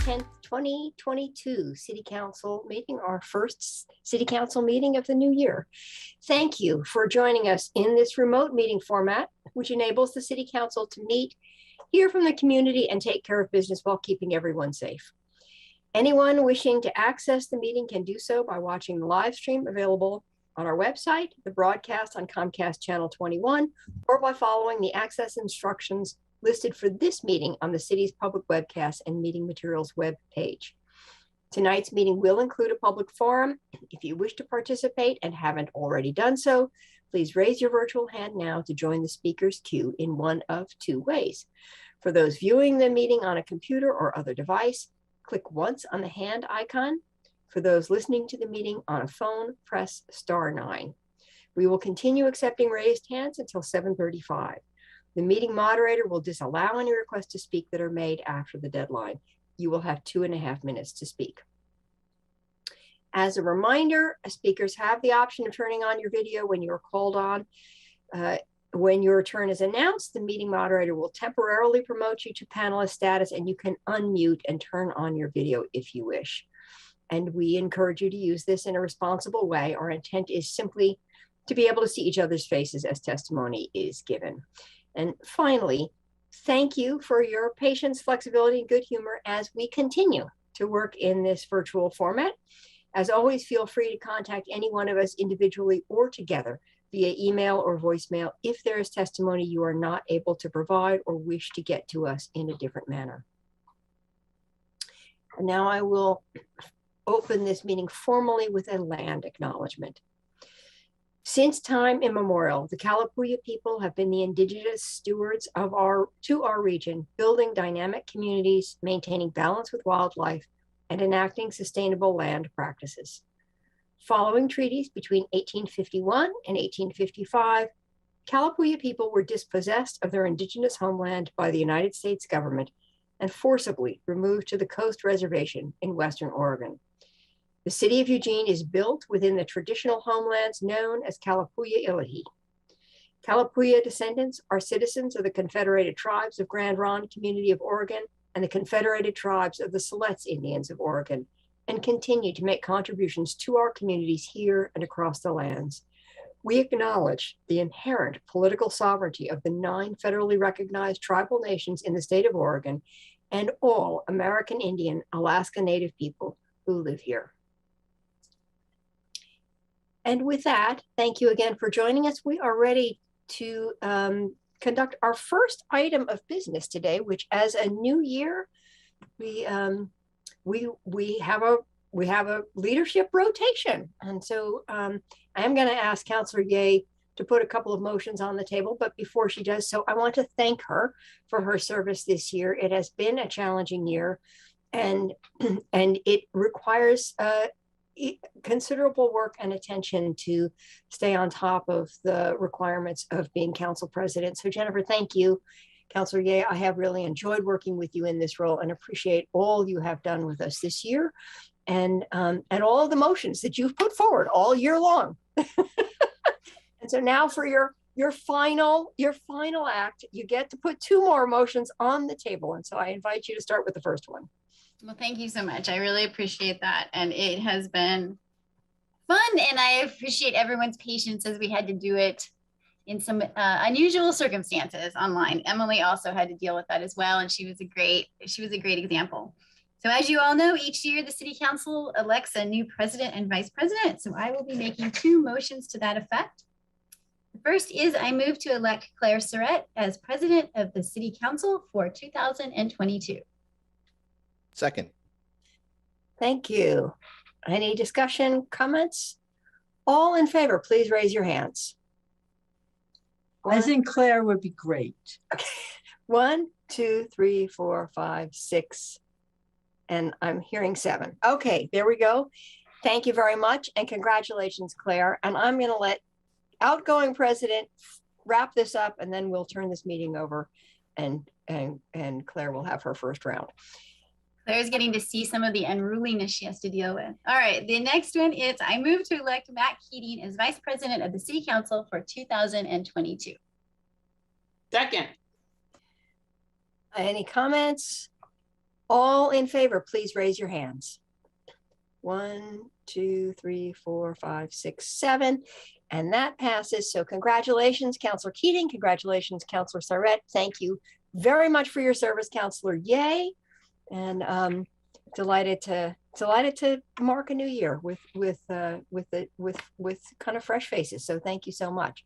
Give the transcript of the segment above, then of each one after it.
10th, 2022 City Council meeting, our first City Council meeting of the new year. Thank you for joining us in this remote meeting format, which enables the City Council to meet, hear from the community, and take care of business while keeping everyone safe. Anyone wishing to access the meeting can do so by watching the live stream available on our website, the broadcast on Comcast Channel 21, or by following the access instructions listed for this meeting on the city's public webcast and meeting materials web page. Tonight's meeting will include a public forum. If you wish to participate and haven't already done so, please raise your virtual hand now to join the speaker's queue in one of two ways. For those viewing the meeting on a computer or other device, click once on the hand icon. For those listening to the meeting on a phone, press *9. We will continue accepting raised hands until 7:35. The meeting moderator will disallow any requests to speak that are made after the deadline. You will have 2.5 minutes to speak. As a reminder, speakers have the option of turning on your video when you're called on. When your turn is announced, the meeting moderator will temporarily promote you to panelist status, and you can unmute and turn on your video if you wish. And we encourage you to use this in a responsible way. Our intent is simply to be able to see each other's faces as testimony is given. And finally, thank you for your patience, flexibility, and good humor as we continue to work in this virtual format. As always, feel free to contact any one of us individually or together via email or voicemail if there is testimony you are not able to provide or wish to get to us in a different manner. And now I will open this meeting formally with a land acknowledgement. Since time immemorial, the Kalapuya people have been the indigenous stewards of our region, building dynamic communities, maintaining balance with wildlife, and enacting sustainable land practices. Following treaties between 1851 and 1855, Kalapuya people were dispossessed of their indigenous homeland by the United States government and forcibly removed to the Coast Reservation in Western Oregon. The city of Eugene is built within the traditional homelands known as Kalapuya Ilahi. Kalapuya descendants are citizens of the Confederated Tribes of Grand Ronde Community of Oregon and the Confederated Tribes of the Siletz Indians of Oregon, and continue to make contributions to our communities here and across the lands. We acknowledge the inherent political sovereignty of the 9 federally recognized tribal nations in the state of Oregon and all American Indian Alaska Native people who live here. And with that, thank you again for joining us. We are ready to conduct our first item of business today, which, as a new year, we have a leadership rotation. And so I am going to ask Councilor Yeh to put a couple of motions on the table. But before she does so, I want to thank her for her service this year. It has been a challenging year, and it requires considerable work and attention to stay on top of the requirements of being council president. So Jennifer, thank you. Councilor Yeh, I have really enjoyed working with you in this role and appreciate all you have done with us this year and all of the motions that you've put forward all year long. And so now for your final act, you get to put 2 more motions on the table. And so I invite you to start with the first one. Well, thank you so much. I really appreciate that. And it has been fun. And I appreciate everyone's patience as we had to do it in some unusual circumstances online. Emily also had to deal with that as well. And she was a great example. So as you all know, each year the City Council elects a new president and vice president. So I will be making 2 motions to that effect. The first is I move to elect Claire Surratt as president of the City Council for 2022. Second. Thank you. Any discussion, comments? All in favor, please raise your hands. I think Claire would be great. Okay. 1, 2, 3, 4, 5, 6, and I'm hearing 7. Okay, there we go. Thank you very much, and congratulations, Claire. And I'm going to let outgoing president wrap this up, and then we'll turn this meeting over, and Claire will have her first round. Claire's getting to see some of the unruliness she has to deal with. All right, the next one is I move to elect Matt Keating as Vice President of the City Council for 2022. Second. Any comments? All in favor, please raise your hands. 1, 2, 3, 4, 5, 6, 7. And that passes. So congratulations, Councilor Keating. Congratulations, Councilor Sarette. Thank you very much for your service, Councilor. Yay. And delighted to mark a new year with kind of fresh faces. So thank you so much.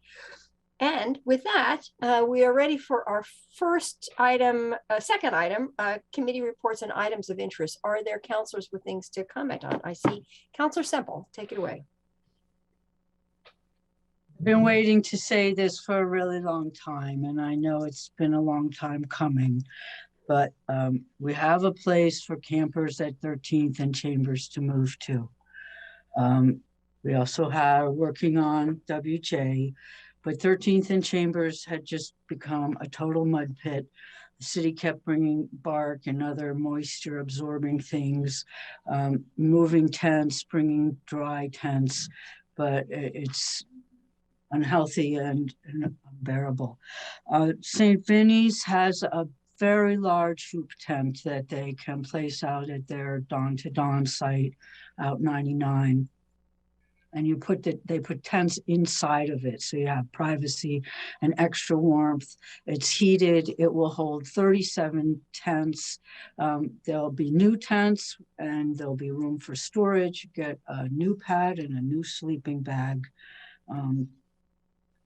And with that, we are ready for our first item, second item, committee reports and items of interest. Are there councilors with things to comment on? I see Councilor Semple, take it away. I've been waiting to say this for a really long time, and I know it's been a long time coming, but we have a place for campers at 13th and Chambers to move to. We also have working on WJ, but 13th and Chambers had just become a total mud pit. The city kept bringing bark and other moisture absorbing things, moving tents, bringing dry tents, but it's unhealthy and unbearable. St. Vinny's has a very large hoop tent that they can place out at their dawn to dawn site out 99. And they put tents inside of it. So you have privacy and extra warmth. It's heated. It will hold 37 tents. There'll be new tents and there'll be room for storage. Get a new pad and a new sleeping bag.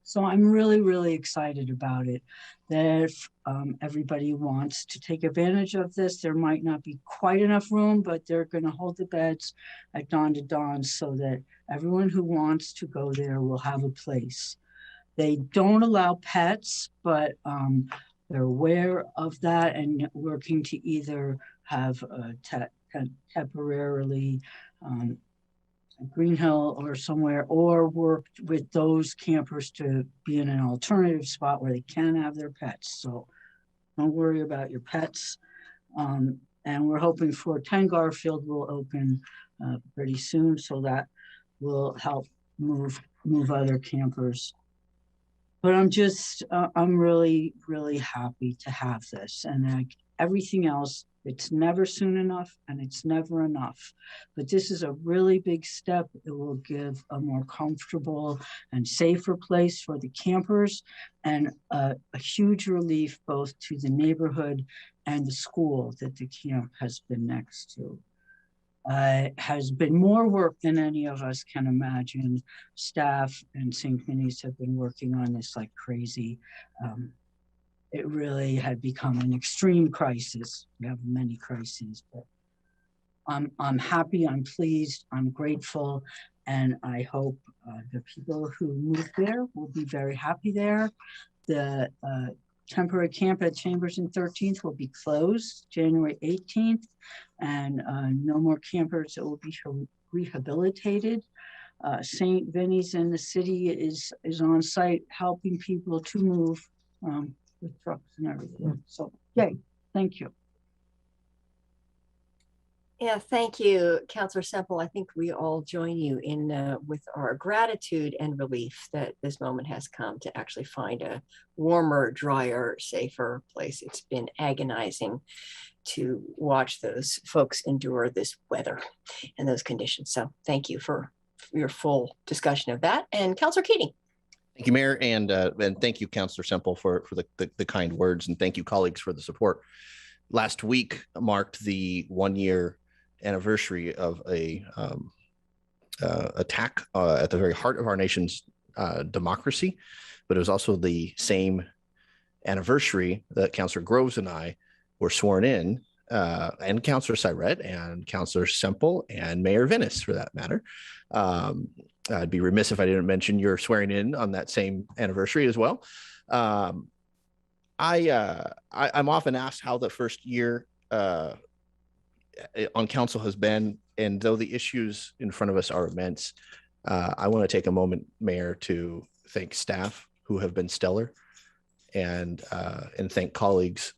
So I'm really, really excited about it. That if everybody wants to take advantage of this, there might not be quite enough room, but they're going to hold the beds at dawn to dawn so that everyone who wants to go there will have a place. They don't allow pets, but they're aware of that and working to either have temporarily Green Hill or somewhere, or worked with those campers to be in an alternative spot where they can have their pets. So don't worry about your pets. And we're hoping for 10 Garfield will open pretty soon, so that will help move other campers. But I'm really, really happy to have this, and like everything else, it's never soon enough and it's never enough. But this is a really big step. It will give a more comfortable and safer place for the campers, and a huge relief both to the neighborhood and the school that the camp has been next to. Has been more work than any of us can imagine. Staff and St. Vinny's have been working on this like crazy. It really had become an extreme crisis. We have many crises, but I'm happy, I'm pleased, I'm grateful, and I hope the people who move there will be very happy there. The temporary camp at Chambers and 13th will be closed January 18th, and no more campers that will be rehabilitated. St. Vinny's in the city is on site helping people to move with trucks and everything. So, yay, thank you. Yeah, thank you, Councilor Semple. I think we all join you in with our gratitude and relief that this moment has come to actually find a warmer, drier, safer place. It's been agonizing to watch those folks endure this weather and those conditions. So thank you for your full discussion of that. And Councilor Keating. Thank you, Mayor, and thank you, Councilor Semple, for the kind words, and thank you, colleagues, for the support. Last week marked the 1-year anniversary of a attack at the very heart of our nation's democracy, but it was also the same anniversary that Councilor Groves and I were sworn in, and Councilor Sarette and Councilor Semple and Mayor Vinnis, for that matter. I'd be remiss if I didn't mention your swearing in on that same anniversary as well. I'm often asked how the first year on council has been, and though the issues in front of us are immense, I want to take a moment, Mayor, to thank staff who have been stellar, and thank colleagues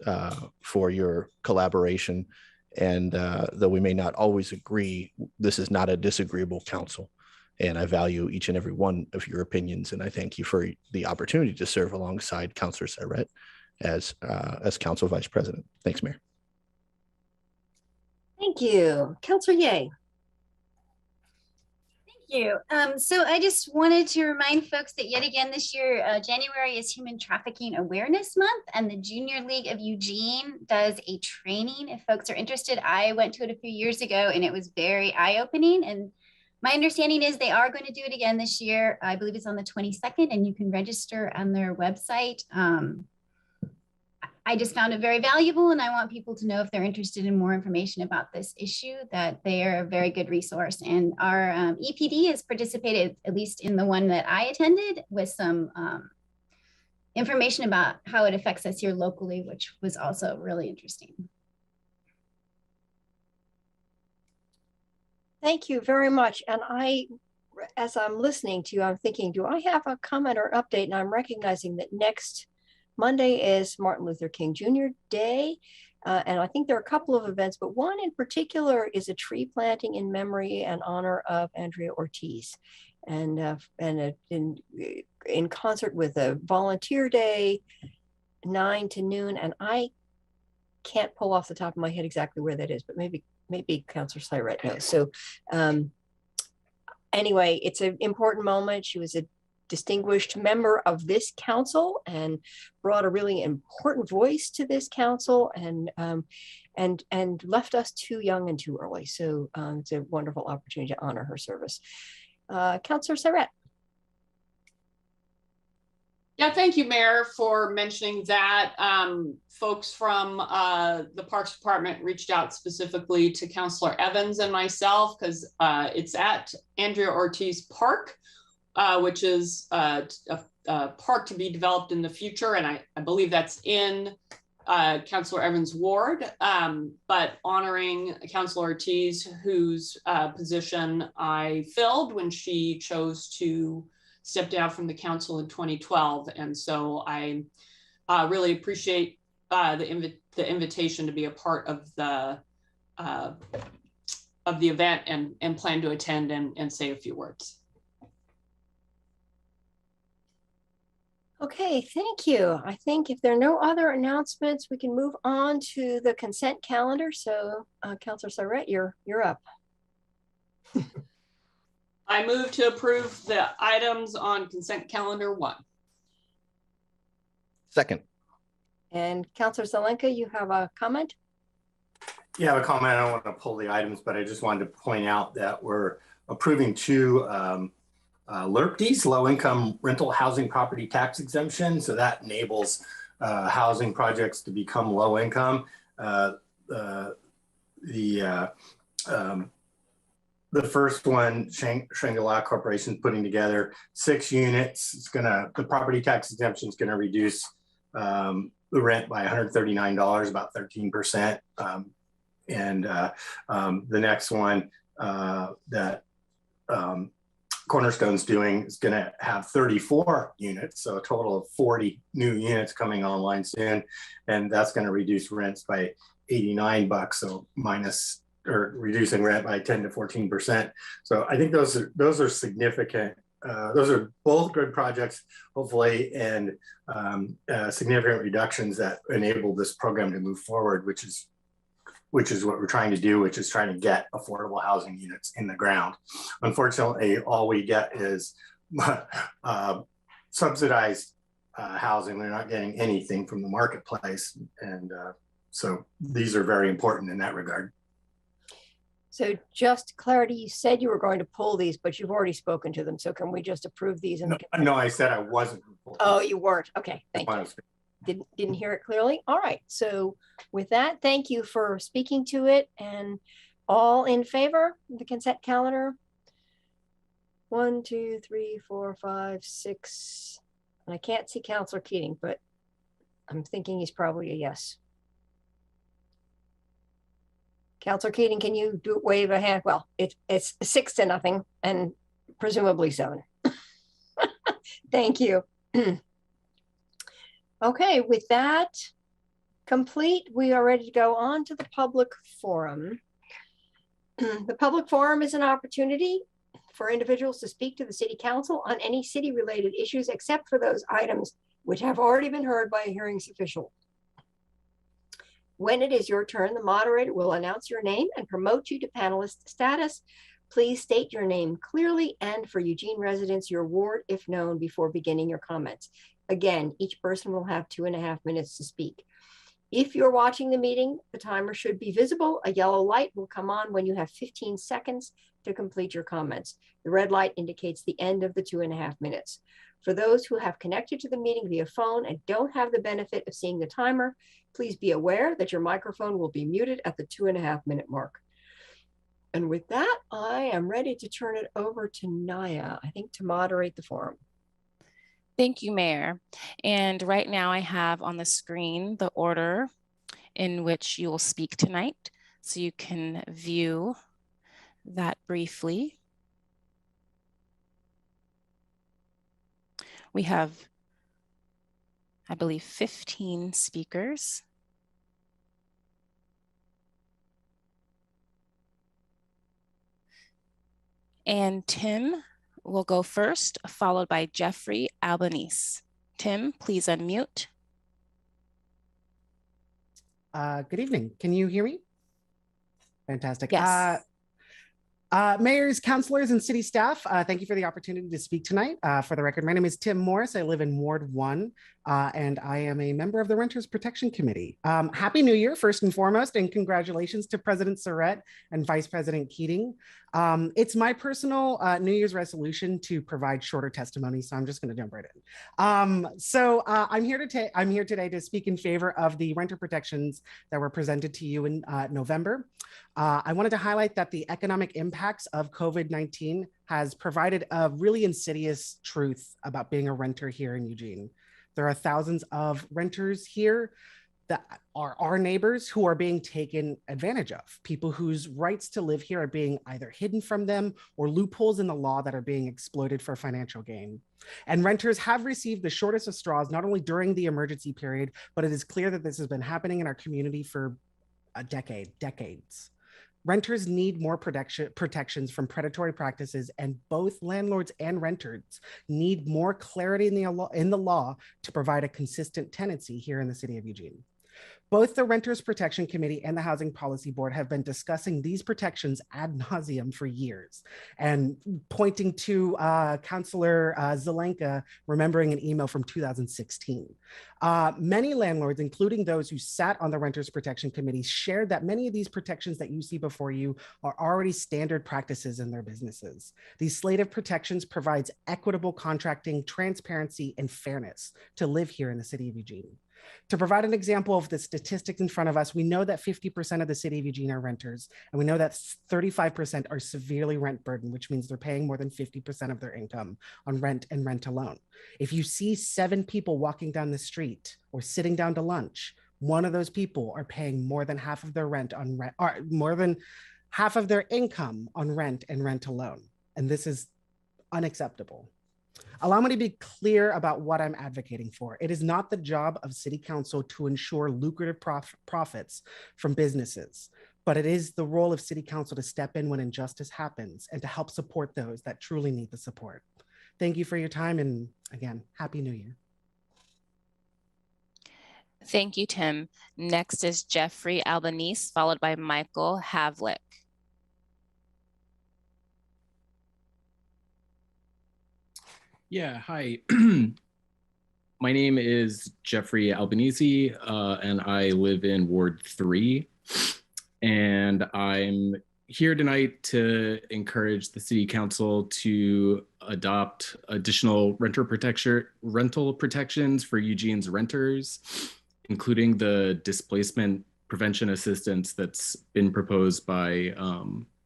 for your collaboration. And though we may not always agree, this is not a disagreeable council, and I value each and every one of your opinions. And I thank you for the opportunity to serve alongside Councilor Sarette as Council Vice President. Thanks, Mayor. Thank you. Councilor Ye. You. So I just wanted to remind folks that yet again this year, January is Human Trafficking Awareness Month, and the Junior League of Eugene does a training. If folks are interested, I went to it a few years ago and it was very eye-opening. And my understanding is they are going to do it again this year. I believe it's on the 22nd, and you can register on their website. I just found it very valuable, and I want people to know if they're interested in more information about this issue, that they are a very good resource. And our EPD has participated, at least in the one that I attended, with some information about how it affects us here locally, which was also really interesting. Thank you very much. And as I'm listening to you, I'm thinking, do I have a comment or update? And I'm recognizing that next Monday is Martin Luther King Jr. Day. And I think there are a couple of events, but one in particular is a tree planting in memory and honor of Andrea Ortiz. And in concert with a volunteer day, 9 to noon. And I can't pull off the top of my head exactly where that is, but maybe Councilor Syret knows. So anyway, it's an important moment. She was a distinguished member of this council and brought a really important voice to this council, and left us too young and too early. So it's a wonderful opportunity to honor her service. Councilor Syret. Yeah, thank you, Mayor, for mentioning that. Folks from the Parks Department reached out specifically to Councilor Evans and myself, because it's at Andrea Ortiz Park, which is a park to be developed in the future. And I believe that's in Councilor Evans' ward, but honoring Councilor Ortiz, whose position I filled when she chose to step down from the council in 2012. And so I really appreciate the invitation to be a part of the event, and plan to attend and say a few words. Okay, thank you. I think if there are no other announcements, we can move on to the consent calendar. So Councilor Syret, you're up. I move to approve the items on consent calendar 1. Second. And Councilor Zelenka, you have a comment? Yeah, I have a comment. I don't want to pull the items, but I just wanted to point out that we're approving 2 LRPTs, low income rental housing property tax exemption. So that enables housing projects to become low income. The first one, Shangri-La Corporation, putting together 6 units. The property tax exemption is going to reduce the rent by $139, about 13%. The next one that Cornerstone's doing is going to have 34 units, so a total of 40 new units coming online soon, and that's going to reduce rents by $89, so reducing rent by 10 to 14%. So I think those are significant. Those are both good projects, hopefully, and significant reductions that enable this program to move forward, which is what we're trying to do, which is trying to get affordable housing units in the ground. Unfortunately, all we get is subsidized housing. We're not getting anything from the marketplace. And so these are very important in that regard. So just clarity, you said you were going to pull these, but you've already spoken to them. So can we just approve these? No, I said I wasn't. Oh, you weren't. Okay, thank you. Didn't hear it clearly. All right. So with that, thank you for speaking to it. And all in favor of the consent calendar? 1, 2, 3, 4, 5, 6. And I can't see Councilor Keating, but I'm thinking he's probably a yes. Councilor Keating, can you wave a hand? Well, it's 6-0 and presumably 7. Thank you. Okay, with that complete, we are ready to go on to the public forum. The public forum is an opportunity for individuals to speak to the City Council on any city-related issues, except for those items which have already been heard by a hearings official. When it is your turn, the moderator will announce your name and promote you to panelist status. Please state your name clearly and for Eugene residents, your ward, if known, before beginning your comments. Again, each person will have 2.5 minutes to speak. If you're watching the meeting, the timer should be visible. A yellow light will come on when you have 15 seconds to complete your comments. The red light indicates the end of the 2.5 minutes. For those who have connected to the meeting via phone and don't have the benefit of seeing the timer, please be aware that your microphone will be muted at the 2.5 minute mark. And with that, I am ready to turn it over to Naya, I think, to moderate the forum. Thank you, Mayor. And right now I have on the screen the order in which you will speak tonight, so you can view that briefly. We have, I believe, 15 speakers. And Tim will go first, followed by Jeffrey Albanese. Tim, please unmute. Good evening. Can you hear me? Fantastic. Yes. Mayors, councilors, and city staff, thank you for the opportunity to speak tonight. For the record, my name is Tim Morris. I live in Ward 1, and I am a member of the Renters Protection Committee. Happy New Year, first and foremost, and congratulations to President Surratt and Vice President Keating. It's my personal New Year's resolution to provide shorter testimony, so I'm just going to jump right in. I'm here today to speak in favor of the renter protections that were presented to you in November. I wanted to highlight that the economic impacts of COVID-19 has provided a really insidious truth about being a renter here in Eugene. There are thousands of renters here that are our neighbors who are being taken advantage of, people whose rights to live here are being either hidden from them or loopholes in the law that are being exploited for financial gain. And renters have received the shortest of straws, not only during the emergency period, but it is clear that this has been happening in our community for decades. Renters need more protections from predatory practices, and both landlords and renters need more clarity in the law to provide a consistent tenancy here in the city of Eugene. Both the Renters Protection Committee and the Housing Policy Board have been discussing these protections ad nauseum for years, and pointing to Councilor Zelenka remembering an email from 2016. Many landlords, including those who sat on the Renters Protection Committee, shared that many of these protections that you see before you are already standard practices in their businesses. These slate of protections provides equitable contracting, transparency, and fairness to live here in the city of Eugene. To provide an example of the statistics in front of us, we know that 50% of the city of Eugene are renters, and we know that 35% are severely rent burdened, which means they're paying more than 50% of their income on rent and rent alone. If you see 7 people walking down the street or sitting down to lunch, one of those people are paying more than half of their rent on rent, or more than half of their income on rent and rent alone. And this is unacceptable. Allow me to be clear about what I'm advocating for. It is not the job of City Council to ensure lucrative profits from businesses, but it is the role of City Council to step in when injustice happens and to help support those that truly need the support. Thank you for your time, and again, Happy New Year. Thank you, Tim. Next is Jeffrey Albanese, followed by Michael Havlick. Yeah, hi. My name is Jeffrey Albanese, and I live in Ward 3. And I'm here tonight to encourage the City Council to adopt additional rental protections for Eugene's renters, including the displacement prevention assistance that's been proposed by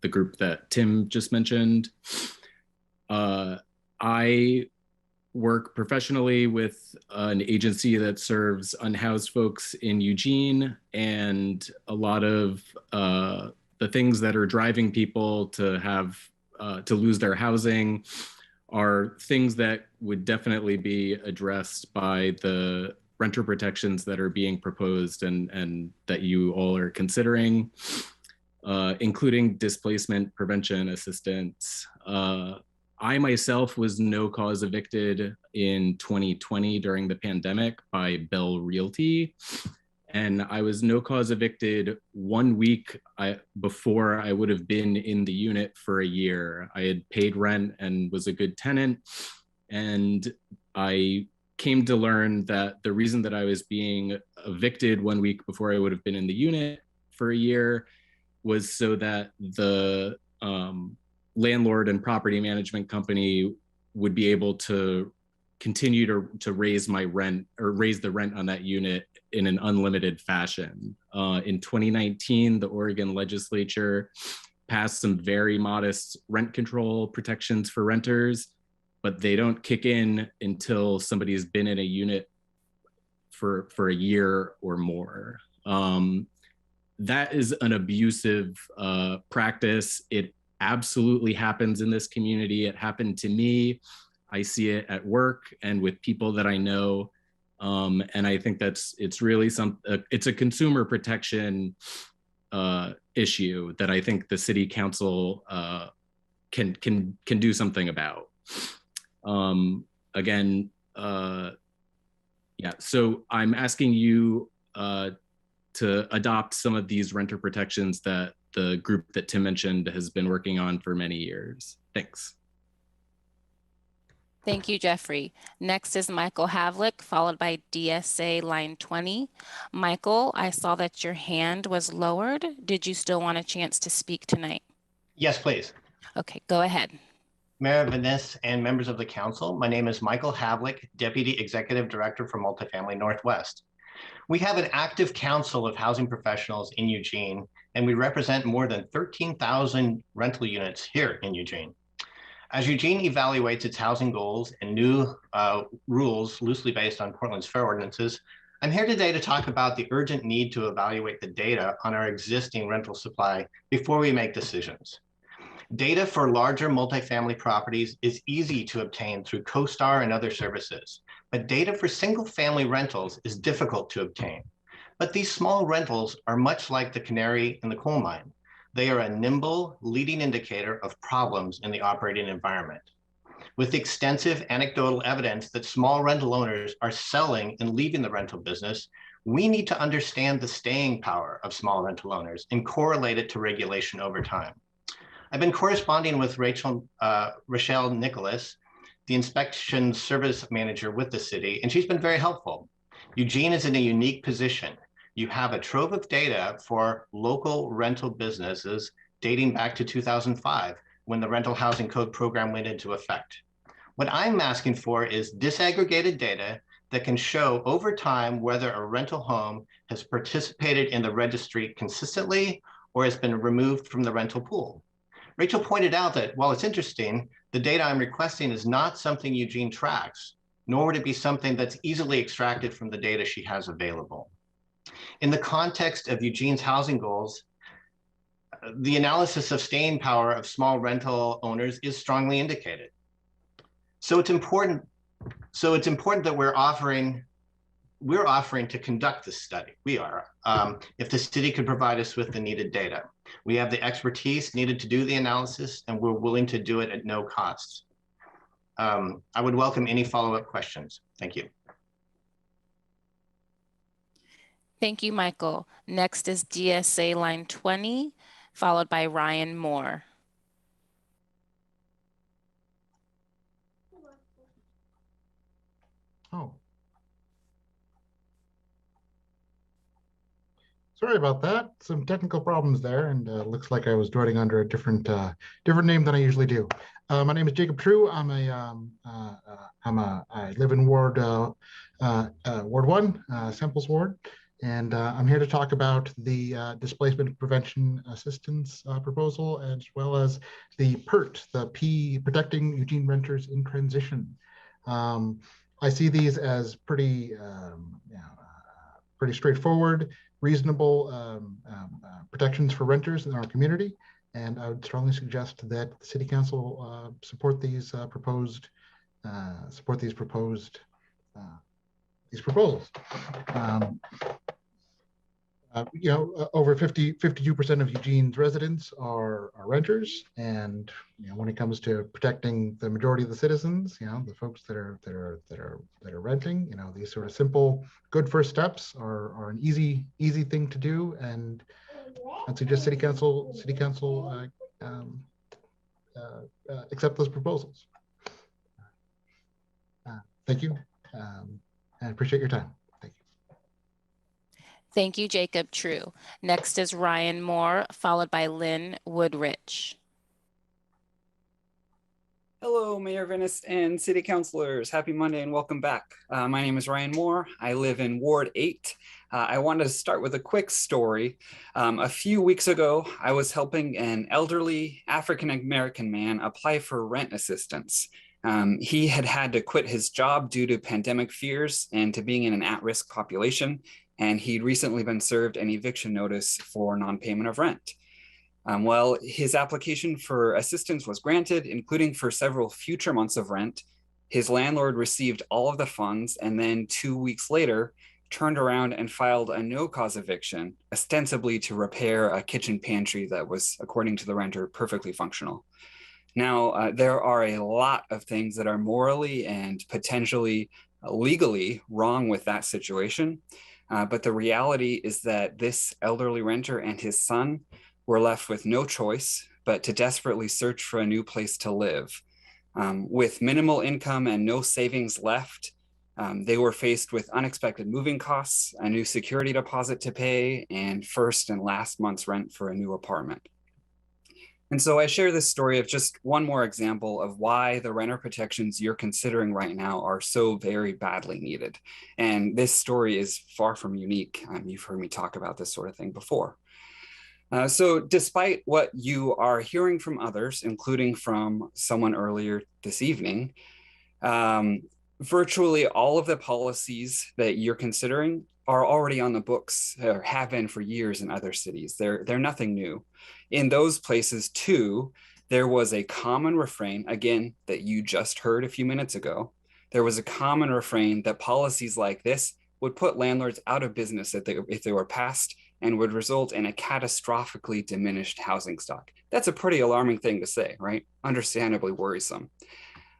the group that Tim just mentioned. I work professionally with an agency that serves unhoused folks in Eugene, and a lot of the things that are driving people to lose their housing are things that would definitely be addressed by the renter protections that are being proposed and that you all are considering, including displacement prevention assistance. I myself was no cause evicted in 2020 during the pandemic by Bell Realty. And I was no cause evicted 1 week before I would have been in the unit for a year. I had paid rent and was a good tenant. And I came to learn that the reason that I was being evicted 1 week before I would have been in the unit for a year was so that the landlord and property management company would be able to continue to raise my rent or raise the rent on that unit in an unlimited fashion. In 2019, the Oregon legislature passed some very modest rent control protections for renters, but they don't kick in until somebody's been in a unit for a year or more. That is an abusive practice. It absolutely happens in this community. It happened to me. I see it at work and with people that I know. And I think it's really it's a consumer protection issue that I think the city council can do something about. Again, yeah, so I'm asking you to adopt some of these renter protections that the group that Tim mentioned has been working on for many years. Thanks. Thank you, Jeffrey. Next is Michael Havlick, followed by DSA line 20. Michael, I saw that your hand was lowered. Did you still want a chance to speak tonight? Yes, please. Okay, go ahead. Mayor Vaness and members of the council, my name is Michael Havlick, Deputy Executive Director for Multifamily Northwest. We have an active council of housing professionals in Eugene, and we represent more than 13,000 rental units here in Eugene. As Eugene evaluates its housing goals and new rules loosely based on Portland's fair ordinances, I'm here today to talk about the urgent need to evaluate the data on our existing rental supply before we make decisions. Data for larger multifamily properties is easy to obtain through CoStar and other services, but data for single-family rentals is difficult to obtain. But these small rentals are much like the canary in the coal mine. They are a nimble leading indicator of problems in the operating environment. With extensive anecdotal evidence that small rental owners are selling and leaving the rental business, we need to understand the staying power of small rental owners and correlate it to regulation over time. I've been corresponding with Rochelle Nicholas, the inspection service manager with the city, and she's been very helpful. Eugene is in a unique position. You have a trove of data for local rental businesses dating back to 2005, when the Rental Housing Code program went into effect. What I'm asking for is disaggregated data that can show over time whether a rental home has participated in the registry consistently or has been removed from the rental pool. Rachel pointed out that while it's interesting, the data I'm requesting is not something Eugene tracks, nor would it be something that's easily extracted from the data she has available. In the context of Eugene's housing goals, the analysis of staying power of small rental owners is strongly indicated. So it's important that we're offering to conduct this study. We are, if the city could provide us with the needed data. We have the expertise needed to do the analysis, and we're willing to do it at no cost. I would welcome any follow-up questions. Thank you. Thank you, Michael. Next is DSA line 20, followed by Ryan Moore. Oh. Sorry about that. Some technical problems there, and looks like I was joining under a different name than I usually do. My name is Jacob True. I live in Ward 1, Samples Ward, and I'm here to talk about the displacement prevention assistance proposal, as well as the PERT, the P, protecting Eugene renters in transition. I see these as pretty straightforward, reasonable protections for renters in our community, and I would strongly suggest that the City Council support these proposals. over 52% of Eugene's residents are renters, and when it comes to protecting the majority of the citizens, the folks that are renting, these sort of simple, good first steps are an easy thing to do, and I'd suggest City Council accept those proposals. Thank you, and I appreciate your time. Thank you, Jacob True. Next is Ryan Moore, followed by Lynn Woodridge. Hello, Mayor Venice and City Councilors. Happy Monday and welcome back. My name is Ryan Moore. I live in Ward 8. I wanted to start with a quick story. A few weeks ago, I was helping an elderly African-American man apply for rent assistance. He had to quit his job due to pandemic fears and to being in an at-risk population, and he'd recently been served an eviction notice for non-payment of rent. Well, his application for assistance was granted, including for several future months of rent. His landlord received all of the funds and then 2 weeks later turned around and filed a no-cause eviction, ostensibly to repair a kitchen pantry that was, according to the renter, perfectly functional. Now, there are a lot of things that are morally and potentially legally wrong with that situation. But the reality is that this elderly renter and his son were left with no choice but to desperately search for a new place to live. With minimal income and no savings left, they were faced with unexpected moving costs, a new security deposit to pay, and first and last month's rent for a new apartment. And so I share this story of just one more example of why the renter protections you're considering right now are so very badly needed. And this story is far from unique. You've heard me talk about this sort of thing before. So despite what you are hearing from others, including from someone earlier this evening, virtually all of the policies that you're considering are already on the books or have been for years in other cities. They're nothing new. In those places too, there was a common refrain, again, that you just heard a few minutes ago. There was a common refrain that policies like this would put landlords out of business if they were passed and would result in a catastrophically diminished housing stock. That's a pretty alarming thing to say, right? Understandably worrisome.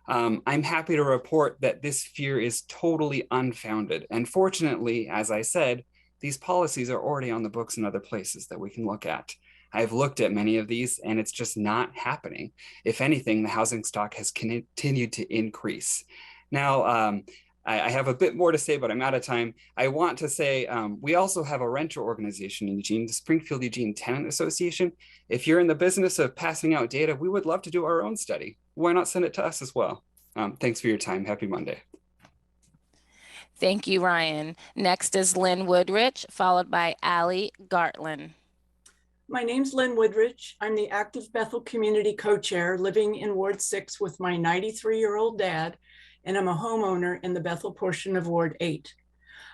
I'm happy to report that this fear is totally unfounded. And fortunately, as I said, these policies are already on the books in other places that we can look at. I've looked at many of these and it's just not happening. If anything, the housing stock has continued to increase. Now, I have a bit more to say, but I'm out of time. I want to say we also have a renter organization in Eugene, the Springfield Eugene Tenant Association. If you're in the business of passing out data, we would love to do our own study. Why not send it to us as well? Thanks for your time. Happy Monday. Thank you, Ryan. Next is Lynn Woodridge, followed by Allie Gartland. My name's Lynn Woodridge. I'm the active Bethel Community Co-Chair living in Ward 6 with my 93-year-old dad, and I'm a homeowner in the Bethel portion of Ward 8.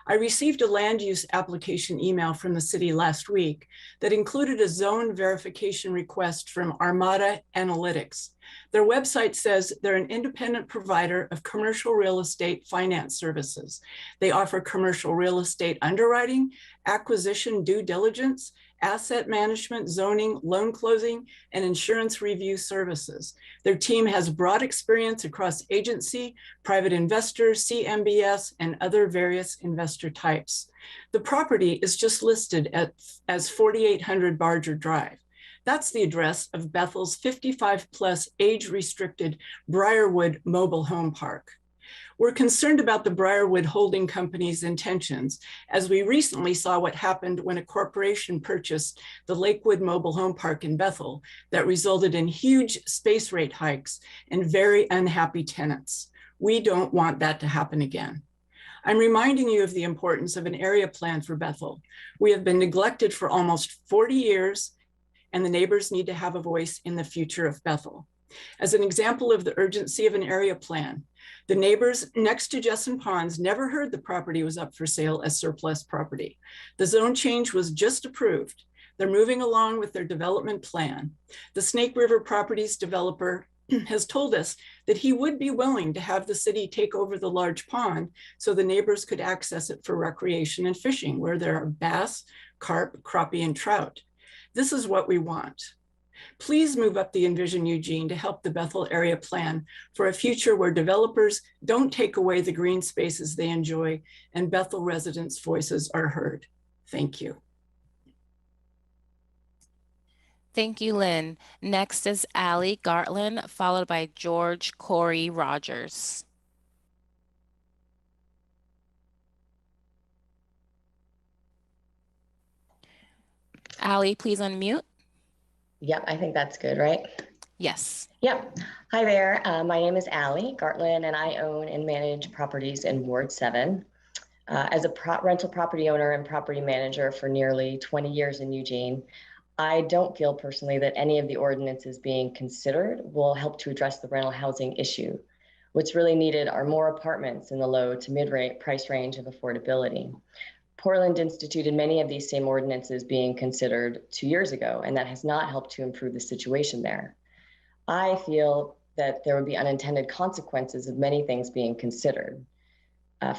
I received a land use application email from the city last week that included a zone verification request from Armada Analytics. Their website says they're an independent provider of commercial real estate finance services. They offer commercial real estate underwriting, acquisition due diligence, asset management, zoning, loan closing, and insurance review services. Their team has broad experience across agency, private investors, CMBS, and other various investor types. The property is just listed as 4800 Barger Drive. That's the address of Bethel's 55+ age-restricted Briarwood Mobile Home Park. We're concerned about the Briarwood Holding Company's intentions, as we recently saw what happened when a corporation purchased the Lakewood Mobile Home Park in Bethel that resulted in huge space rate hikes and very unhappy tenants. We don't want that to happen again. I'm reminding you of the importance of an area plan for Bethel. We have been neglected for almost 40 years, and the neighbors need to have a voice in the future of Bethel. As an example of the urgency of an area plan, the neighbors next to Jessen Ponds never heard the property was up for sale as surplus property. The zone change was just approved. They're moving along with their development plan. The Snake River Properties developer has told us that he would be willing to have the city take over the large pond so the neighbors could access it for recreation and fishing, where there are bass, carp, crappie, and trout. This is what we want. Please move up the Envision Eugene to help the Bethel area plan for a future where developers don't take away the green spaces they enjoy and Bethel residents' voices are heard. Thank you. Thank you, Lynn. Next is Allie Gartland, followed by George Corey Rogers. Allie, please unmute. Yep, I think that's good, right? Yes. Yep. Hi there. My name is Allie Gartland, and I own and manage properties in Ward 7. As a rental property owner and property manager for nearly 20 years in Eugene, I don't feel personally that any of the ordinances being considered will help to address the rental housing issue. What's really needed are more apartments in the low to mid-rate price range of affordability. Portland instituted many of these same ordinances being considered 2 years ago, and that has not helped to improve the situation there. I feel that there would be unintended consequences of many things being considered.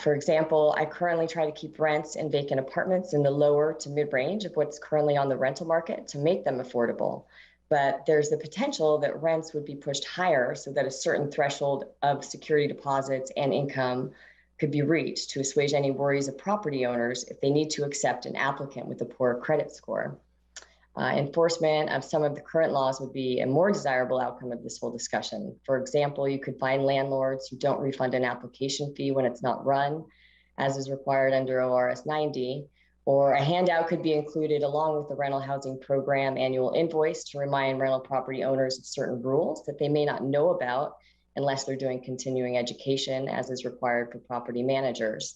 For example, I currently try to keep rents in vacant apartments in the lower to mid-range of what's currently on the rental market to make them affordable. But there's the potential that rents would be pushed higher so that a certain threshold of security deposits and income could be reached to assuage any worries of property owners if they need to accept an applicant with a poor credit score. Enforcement of some of the current laws would be a more desirable outcome of this whole discussion. For example, you could find landlords who don't refund an application fee when it's not run, as is required under ORS 90, or a handout could be included along with the rental housing program annual invoice to remind rental property owners of certain rules that they may not know about unless they're doing continuing education, as is required for property managers.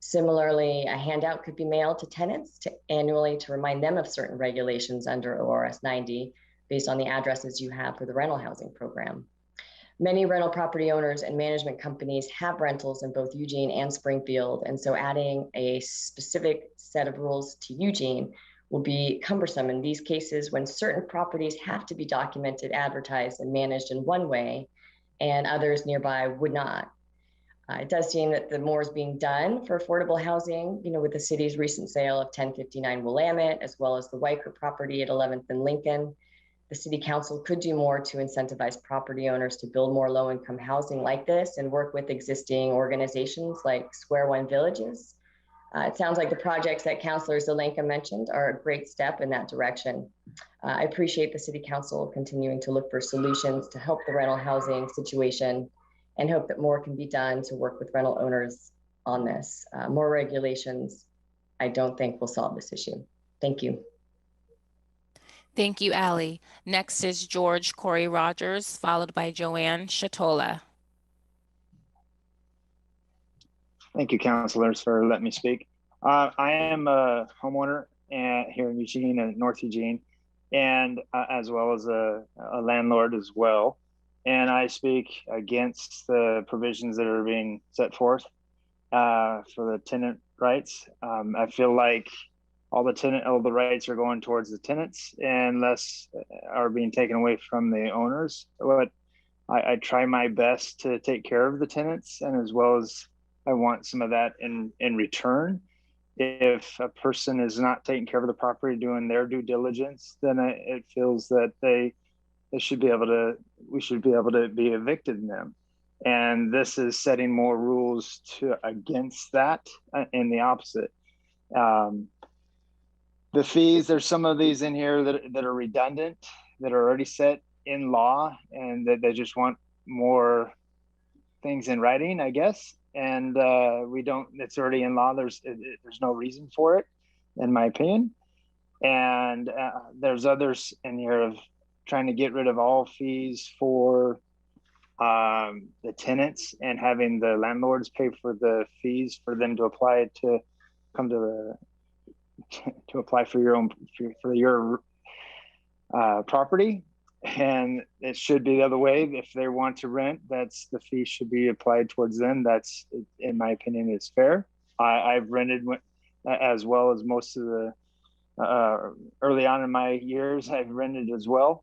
Similarly, a handout could be mailed to tenants annually to remind them of certain regulations under ORS 90 based on the addresses you have for the rental housing program. Many rental property owners and management companies have rentals in both Eugene and Springfield, and so adding a specific set of rules to Eugene will be cumbersome in these cases when certain properties have to be documented, advertised, and managed in one way, and others nearby would not. It does seem that the more is being done for affordable housing, with the city's recent sale of 1059 Willamette, as well as the Weicker property at 11th and Lincoln. The city council could do more to incentivize property owners to build more low-income housing like this and work with existing organizations like Square One Villages. It sounds like the projects that Councilor Zelenka mentioned are a great step in that direction. I appreciate the city council continuing to look for solutions to help the rental housing situation and hope that more can be done to work with rental owners on this. More regulations, I don't think will solve this issue. Thank you. Thank you, Allie. Next is George Corey Rogers, followed by Joanne Chitola. Thank you, councilors, for letting me speak. I am a homeowner here in Eugene and North Eugene, and as well as a landlord as well. And I speak against the provisions that are being set forth for the tenant rights. I feel like all the rights are going towards the tenants and less are being taken away from the owners. But I try my best to take care of the tenants, and as well as I want some of that in return. If a person is not taking care of the property, doing their due diligence, then it feels that we should be able to be evicted in them. And this is setting more rules against that and the opposite. The fees, there's some of these in here that are redundant, that are already set in law, and that they just want more things in writing, I guess. And it's already in law. There's no reason for it, in my opinion. And there's others in here of trying to get rid of all fees for the tenants and having the landlords pay for the fees for them to apply to come to apply for your property. And it should be the other way. If they want to rent, the fee should be applied towards them. That's, in my opinion, is fair. I've rented as well as most of the early on in my years, I've rented as well.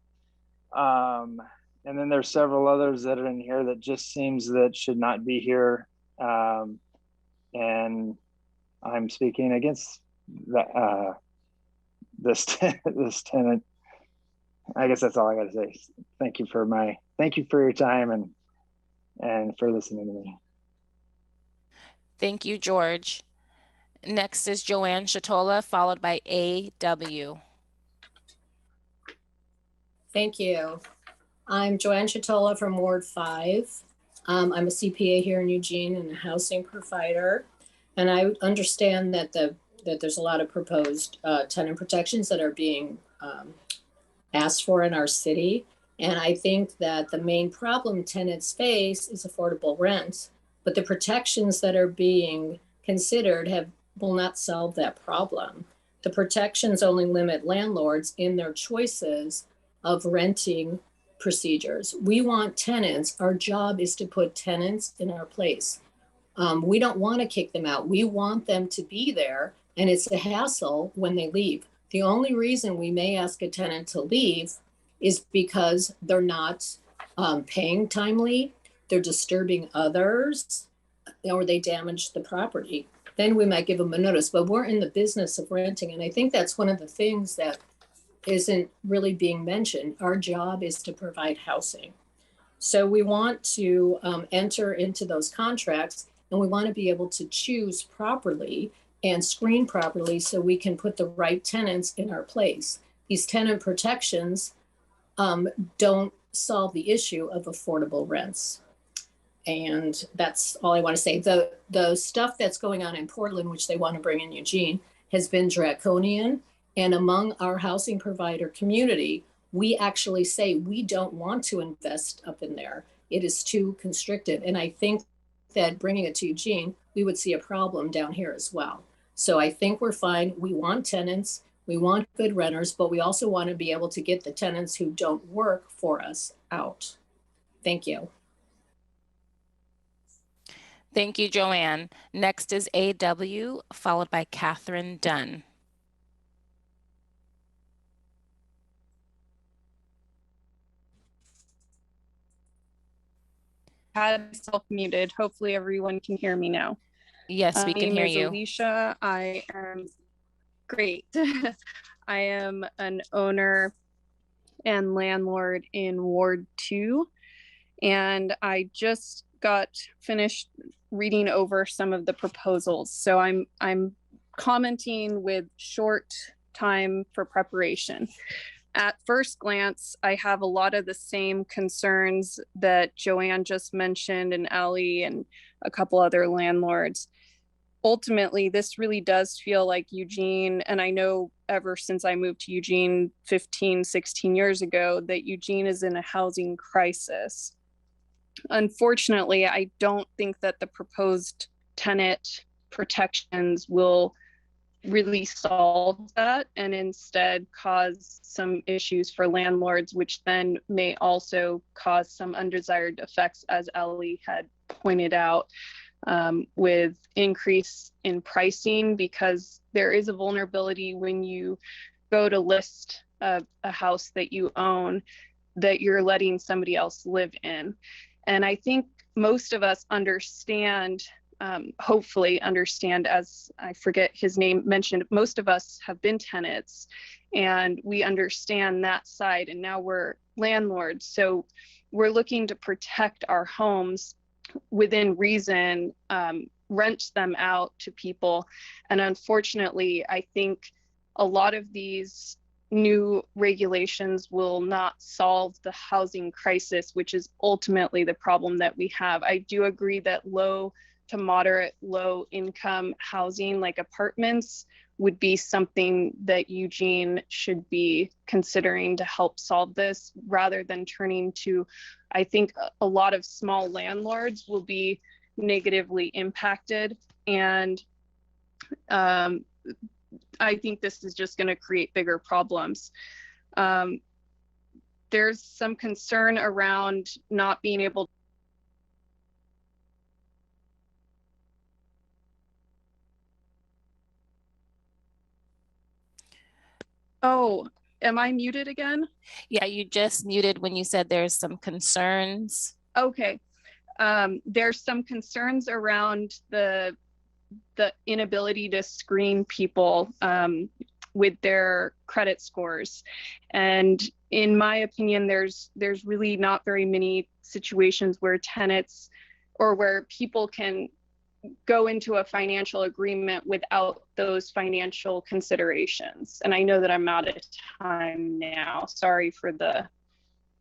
And and then there's several others that are in here that just seems that should not be here. And I'm speaking against that, this tenant. I guess that's all I got to say. Thank you for your time and for listening to me. Thank you, George. Next is Joanne Chitola, followed by AW. Thank you. I'm Joanne Chitola from Ward 5. I'm a CPA here in Eugene and a housing provider. And I understand that there's a lot of proposed tenant protections that are being asked for in our city. And I think that the main problem tenants face is affordable rent, but the protections that are being considered will not solve that problem. The protections only limit landlords in their choices of renting procedures. We want tenants. Our job is to put tenants in our place. We don't want to kick them out. We want them to be there, and it's a hassle when they leave. The only reason we may ask a tenant to leave is because they're not paying timely, they're disturbing others, or they damage the property. Then we might give them a notice, but we're in the business of renting. And I think that's one of the things that isn't really being mentioned. Our job is to provide housing. So we want to enter into those contracts, and we want to be able to choose properly and screen properly so we can put the right tenants in our place. These tenant protections don't solve the issue of affordable rents. And that's all I want to say. The stuff that's going on in Portland, which they want to bring in Eugene, has been draconian. And among our housing provider community, we actually say we don't want to invest up in there. It is too constrictive. And I think that bringing it to Eugene, we would see a problem down here as well. So I think we're fine. We want tenants, we want good renters, but we also want to be able to get the tenants who don't work for us out. Thank you. Thank you, Joanne. Next is AW, followed by Catherine Dunn. Had myself muted. Hopefully everyone can hear me now. Yes, we can hear you. My name is Alicia. I am great. I am an owner and landlord in Ward 2. And I just got finished reading over some of the proposals. So I'm commenting with short time for preparation. At first glance, I have a lot of the same concerns that Joanne just mentioned, and Allie and a couple other landlords. Ultimately, this really does feel like Eugene, and I know ever since I moved to Eugene 15, 16 years ago, that Eugene is in a housing crisis. Unfortunately, I don't think that the proposed tenant protections will really solve that and instead cause some issues for landlords, which then may also cause some undesired effects, as Allie had pointed out, with increase in pricing, because there is a vulnerability when you go to list a house that you own that you're letting somebody else live in. And I think most of us understand, hopefully understand, as I forget his name mentioned, most of us have been tenants and we understand that side, and now we're landlords. So we're looking to protect our homes within reason, rent them out to people. And unfortunately, I think a lot of these new regulations will not solve the housing crisis, which is ultimately the problem that we have. I do agree that low to moderate, low income housing like apartments would be something that Eugene should be considering to help solve this, rather than turning to, I think a lot of small landlords will be negatively impacted. And I think this is just going to create bigger problems. There's some concern around not being able to am I muted again? Yeah, you just muted when you said there's some concerns. Okay. There's some concerns around the inability to screen people with their credit scores. And in my opinion, there's really not very many situations where tenants or where people can go into a financial agreement without those financial considerations. And I know that I'm out of time now. Sorry for the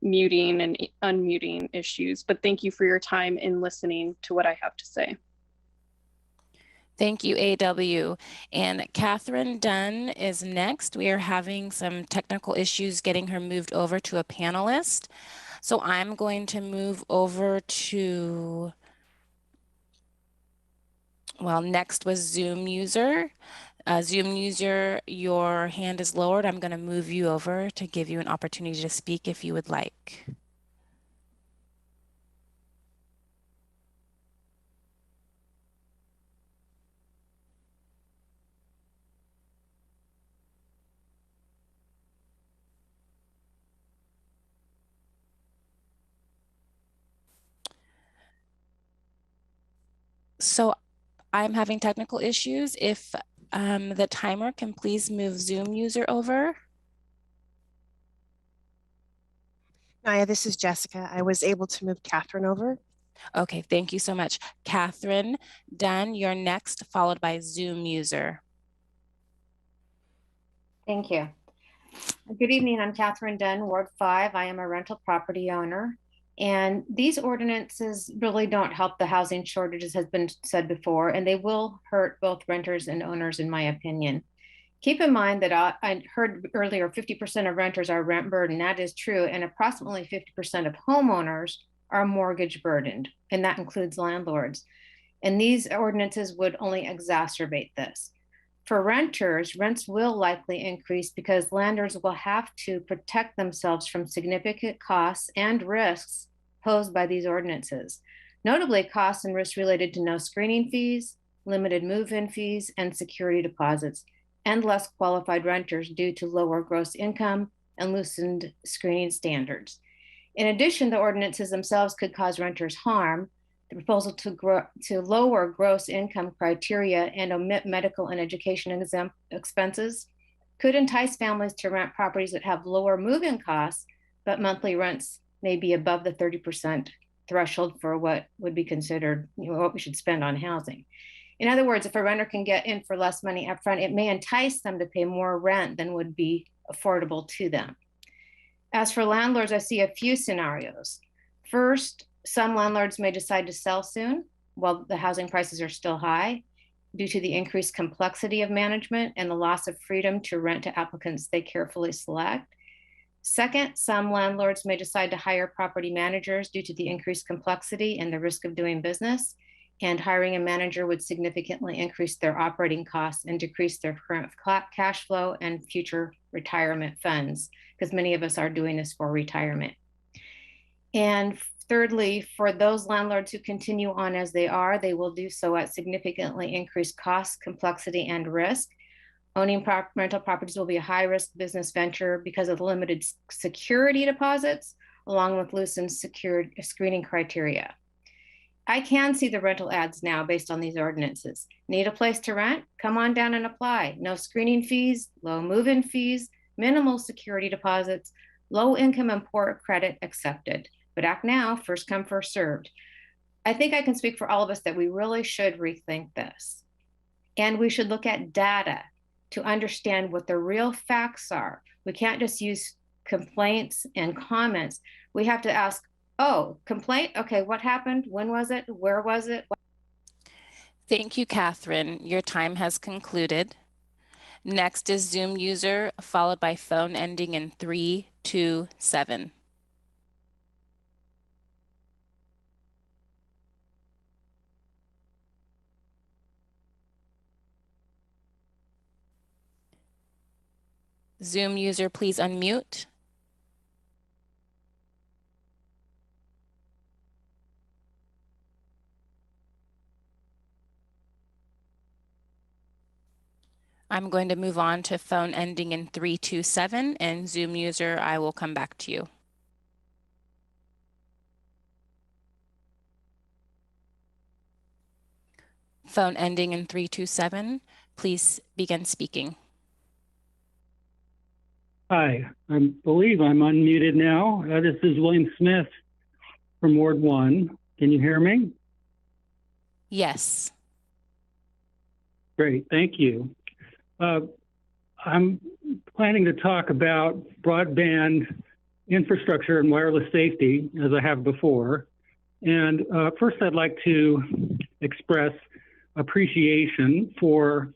muting and unmuting issues, but thank you for your time in listening to what I have to say. Thank you, AW. And Catherine Dunn is next. We are having some technical issues getting her moved over to a panelist. So I'm going to move over to, well, next was Zoom user. Zoom user, your hand is lowered. I'm going to move you over to give you an opportunity to speak if you would like. So I'm having technical issues. If the timer can please move Zoom user over. Naya, this is Jessica. I was able to move Catherine over. Okay, thank you so much. Catherine Dunn, you're next, followed by Zoom user. Thank you. Good evening. I'm Catherine Dunn, Ward 5. I am a rental property owner. And these ordinances really don't help the housing shortage, as has been said before, and they will hurt both renters and owners, in my opinion. Keep in mind that I heard earlier 50% of renters are rent burdened. That is true. And approximately 50% of homeowners are mortgage burdened, and that includes landlords. And these ordinances would only exacerbate this. For renters, rents will likely increase because landlords will have to protect themselves from significant costs and risks posed by these ordinances. Notably, costs and risks related to no screening fees, limited move-in fees, and security deposits, and less qualified renters due to lower gross income and loosened screening standards. In addition, the ordinances themselves could cause renters harm. The proposal to lower gross income criteria and omit medical and education expenses could entice families to rent properties that have lower move-in costs, but monthly rents may be above the 30% threshold for what would be considered, what we should spend on housing. In other words, if a renter can get in for less money upfront, it may entice them to pay more rent than would be affordable to them. As for landlords, I see a few scenarios. First, some landlords may decide to sell soon while the housing prices are still high due to the increased complexity of management and the loss of freedom to rent to applicants they carefully select. Second, some landlords may decide to hire property managers due to the increased complexity and the risk of doing business, and hiring a manager would significantly increase their operating costs and decrease their current cash flow and future retirement funds, because many of us are doing this for retirement. And thirdly, for those landlords who continue on as they are, they will do so at significantly increased cost, complexity, and risk. Owning rental properties will be a high-risk business venture because of limited security deposits, along with loosened screening criteria. I can see the rental ads now based on these ordinances. Need a place to rent? Come on down and apply. No screening fees, low move-in fees, minimal security deposits, low income and poor credit accepted. But act now, first come, first served. I think I can speak for all of us that we really should rethink this. And we should look at data to understand what the real facts are. We can't just use complaints and comments. We have to ask, oh, complaint? Okay, what happened? When was it? Where was it? Thank you, Catherine. Your time has concluded. Next is Zoom user, followed by phone ending in 327. Zoom user, please unmute. I'm going to move on to phone ending in 327, and Zoom user, I will come back to you. Phone ending in 327, please begin speaking. Hi, I believe I'm unmuted now. This is William Smith from Ward 1. Can you hear me? Yes. Great, thank you. I'm planning to talk about broadband infrastructure and wireless safety, as I have before. And first, I'd like to express appreciation for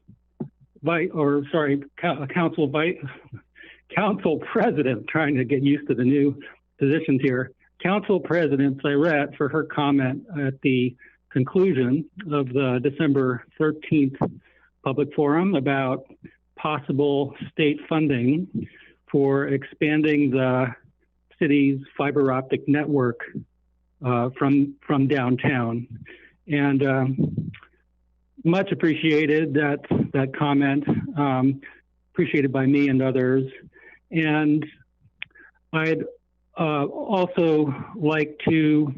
Council President, trying to get used to the new positions here. Council President Cyrette for her comment at the conclusion of the December 13th public forum about possible state funding for expanding the city's fiber optic network from downtown. And much appreciated that comment, appreciated by me and others. And I'd also like to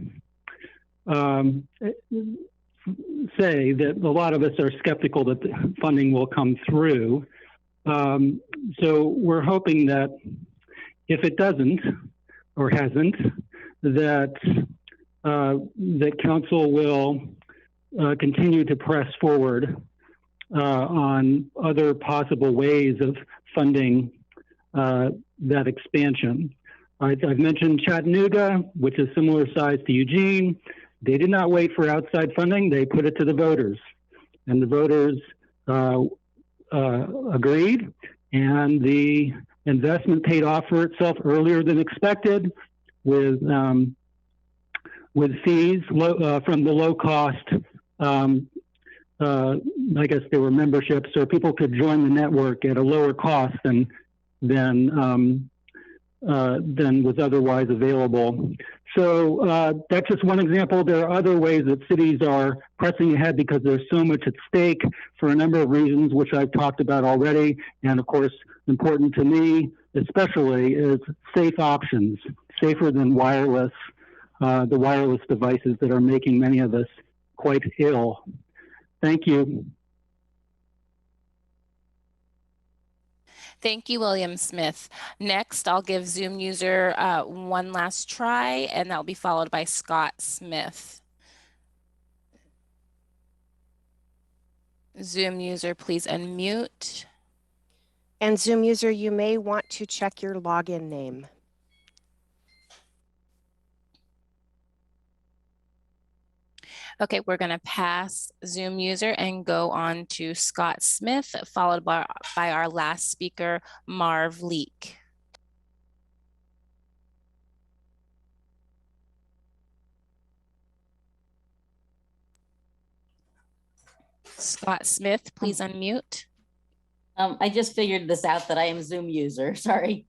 say that a lot of us are skeptical that the funding will come through. So we're hoping that if it doesn't or hasn't, that council will continue to press forward on other possible ways of funding that expansion. I've mentioned Chattanooga, which is similar size to Eugene. They did not wait for outside funding. They put it to the voters, and the voters agreed, and the investment paid off for itself earlier than expected with fees from the low cost. I guess there were memberships, so people could join the network at a lower cost than was otherwise available. So that's just one example. There are other ways that cities are pressing ahead because there's so much at stake for a number of reasons, which I've talked about already. And of course, important to me, especially, is safe options, safer than wireless, the wireless devices that are making many of us quite ill. Thank you. Thank you, William Smith. Next, I'll give Zoom user one last try, and that'll be followed by Scott Smith. Zoom user, please unmute. And Zoom user, you may want to check your login name. Okay, we're going to pass Zoom user and go on to Scott Smith, followed by our last speaker, Marv Leak. Scott Smith, please unmute. I just figured this out that I am Zoom user. Sorry.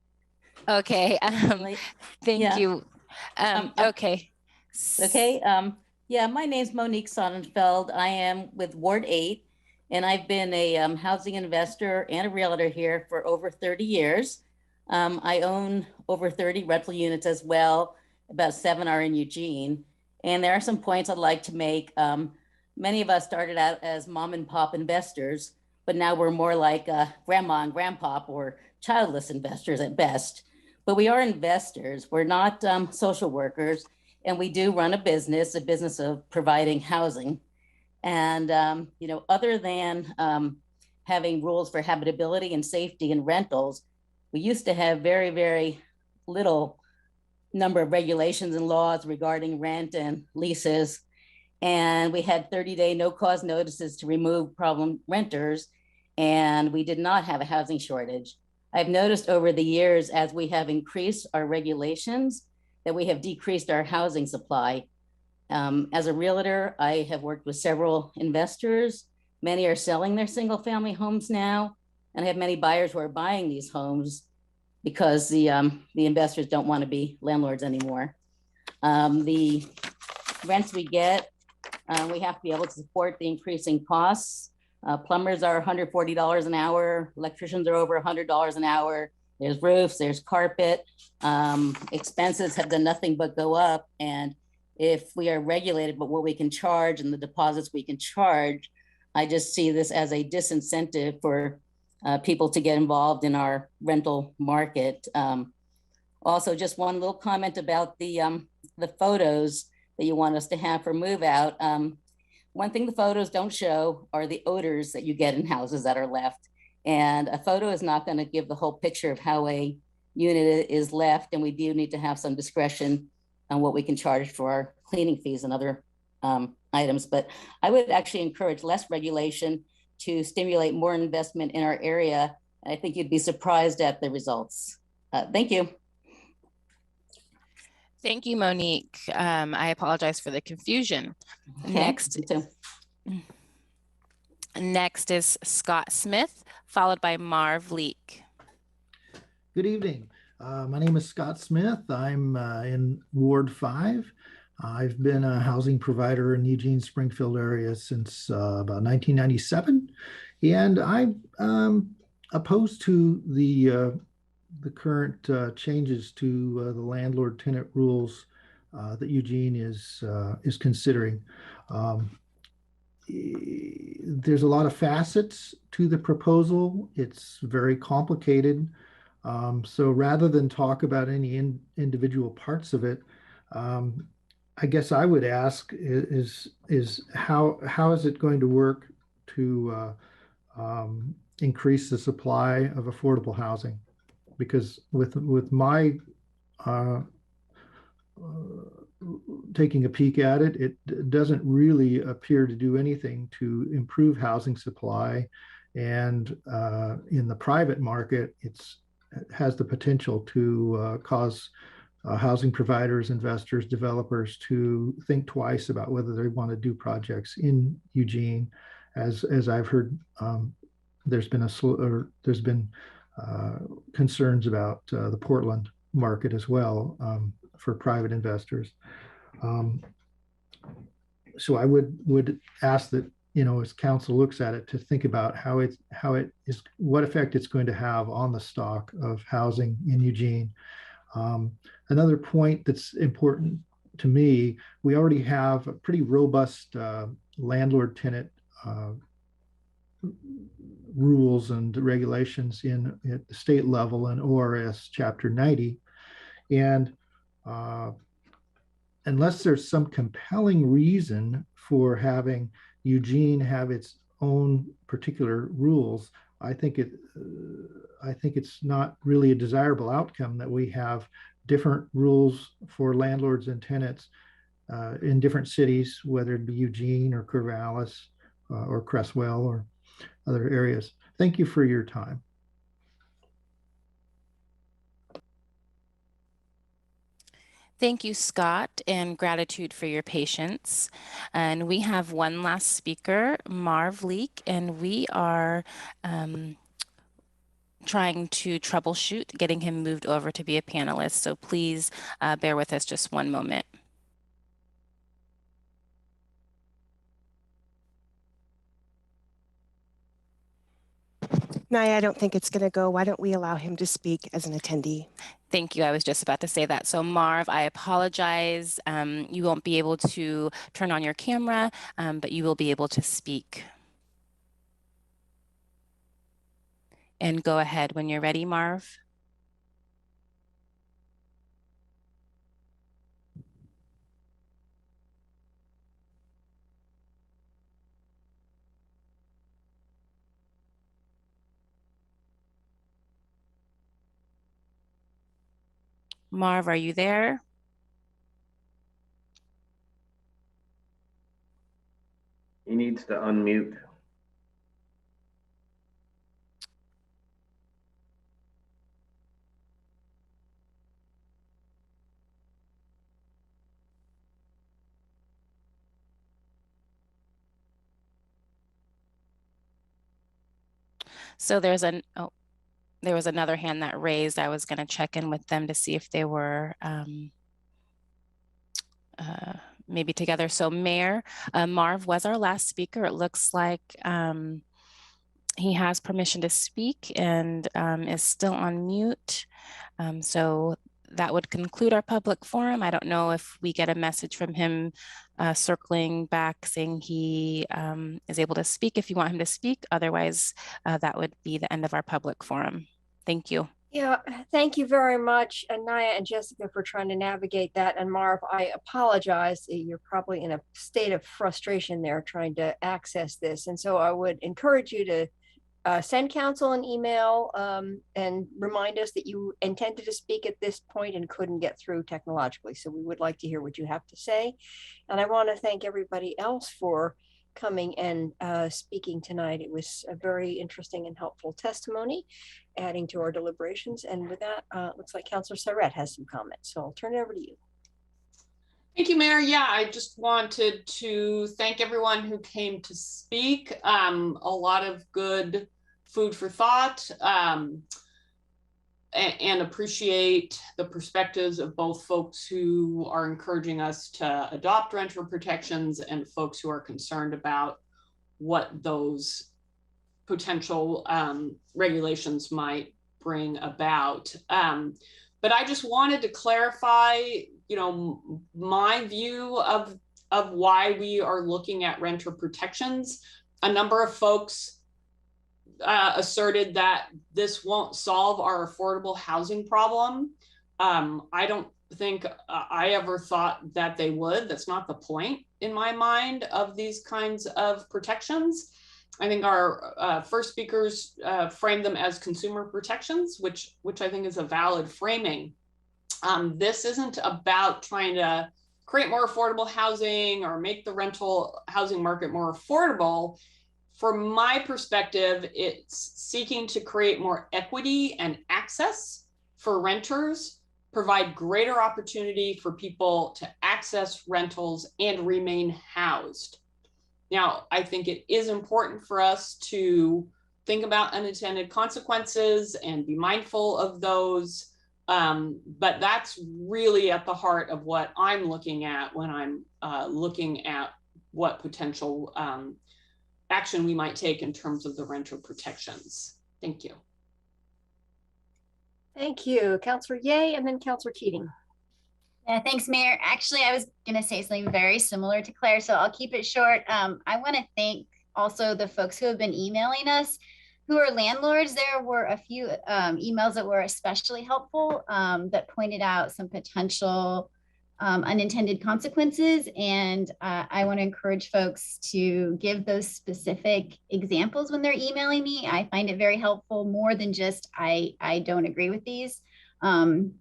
Okay. Thank you. Okay. Okay. Yeah, my name's Monique Sonnenfeld. I am with Ward 8, and I've been a housing investor and a realtor here for over 30 years. I own over 30 rental units as well. About 7 are in Eugene. And there are some points I'd like to make. Many of us started out as mom and pop investors, but now we're more like grandma and grandpop or childless investors at best. But we are investors. We're not social workers. And we do run a business of providing housing. And, you know, other than having rules for habitability and safety and rentals, we used to have very, very little number of regulations and laws regarding rent and leases. And we had 30-day no-cause notices to remove problem renters. And we did not have a housing shortage. I've noticed over the years, as we have increased our regulations, that we have decreased our housing supply. As a realtor, I have worked with several investors. Many are selling their single family homes now, and I have many buyers who are buying these homes because the investors don't want to be landlords anymore. The rents we get, we have to be able to support the increasing costs Plumbers are $140 an hour. Electricians are over $100 an hour. There's roofs, there's carpet. Expenses have done nothing but go up. And if we are regulated, but what we can charge and the deposits we can charge, I just see this as a disincentive for people to get involved in our rental market. Also, just one little comment about the photos that you want us to have for move out. One thing the photos don't show are the odors that you get in houses that are left. And a photo is not going to give the whole picture of how a unit is left. And we do need to have some discretion on what we can charge for our cleaning fees and other items. But I would actually encourage less regulation to stimulate more investment in our area. And I think you'd be surprised at the results. Thank you. Thank you, Monique. I apologize for the confusion. Okay, Next is Scott Smith, followed by Marv Leak. Good evening. My name is Scott Smith. I'm in Ward 5. I've been a housing provider in Eugene, Springfield area since about 1997. And I'm opposed to the current changes to the landlord-tenant rules that Eugene is considering. There's a lot of facets to the proposal. It's very complicated. So rather than talk about any individual parts of it, I guess I would ask is how is it going to work to increase the supply of affordable housing? Because with my taking a peek at it, it doesn't really appear to do anything to improve housing supply. And in the private market, it has the potential to cause housing providers, investors, developers to think twice about whether they want to do projects in Eugene. As I've heard, there's been concerns about the Portland market as well for private investors. So I would ask that, as council looks at it, to think about how it is, what effect it's going to have on the stock of housing in Eugene. Another point that's important to me, we already have a pretty robust landlord-tenant rules and regulations at the state level in ORS Chapter 90. And unless there's some compelling reason for having Eugene have its own particular rules, I think it's not really a desirable outcome that we have different rules for landlords and tenants in different cities, whether it be Eugene or Corvallis or Cresswell or other areas. Thank you for your time. Thank you, Scott, and gratitude for your patience. And we have one last speaker, Marv Leak, and we are trying to troubleshoot getting him moved over to be a panelist. So please bear with us just one moment. Naya, I don't think it's going to go. Why don't we allow him to speak as an attendee? Thank you. I was just about to say that. So Marv, I apologize. You won't be able to turn on your camera, but you will be able to speak. And go ahead when you're ready, Marv. Marv, are you there? He needs to unmute. So there was another hand that raised. I was going to check in with them to see if they were maybe together. So Mayor, Marv was our last speaker. It looks like he has permission to speak and is still on mute. So that would conclude our public forum. I don't know if we get a message from him circling back saying he is able to speak if you want him to speak. Otherwise, that would be the end of our public forum. Thank you. Yeah, thank you very much, Naya and Jessica, for trying to navigate that. And Marv, I apologize. You're probably in a state of frustration there trying to access this. And so I would encourage you to send council an email and remind us that you intended to speak at this point and couldn't get through technologically. So we would like to hear what you have to say. And I want to thank everybody else for coming and speaking tonight. It was a very interesting and helpful testimony, adding to our deliberations. And with that, looks like Councilor Surratt has some comments. So I'll turn it over to you. Thank you, Mayor. Yeah, I just wanted to thank everyone who came to speak. A lot of good food for thought, and appreciate the perspectives of both folks who are encouraging us to adopt renter protections and folks who are concerned about what those potential regulations might bring about. But I just wanted to clarify, you know, my view of why we are looking at renter protections. A number of folks asserted that this won't solve our affordable housing problem. I don't think I ever thought that they would. That's not the point in my mind of these kinds of protections. I think our first speakers framed them as consumer protections, which I think is a valid framing. This isn't about trying to create more affordable housing or make the rental housing market more affordable. From my perspective, it's seeking to create more equity and access for renters, provide greater opportunity for people to access rentals and remain housed. Now, I think it is important for us to think about unintended consequences and be mindful of those. But that's really at the heart of what I'm looking at when I'm looking at what potential action we might take in terms of the renter protections. Thank you. Thank you, Councilor Ye, and then Councilor Keating. Yeah, thanks, Mayor. Actually, I was going to say something very similar to Claire, so I'll keep it short. I want to thank also the folks who have been emailing us who are landlords. There were a few emails that were especially helpful that pointed out some potential unintended consequences. And I want to encourage folks to give those specific examples when they're emailing me. I find it very helpful, more than just I don't agree with these,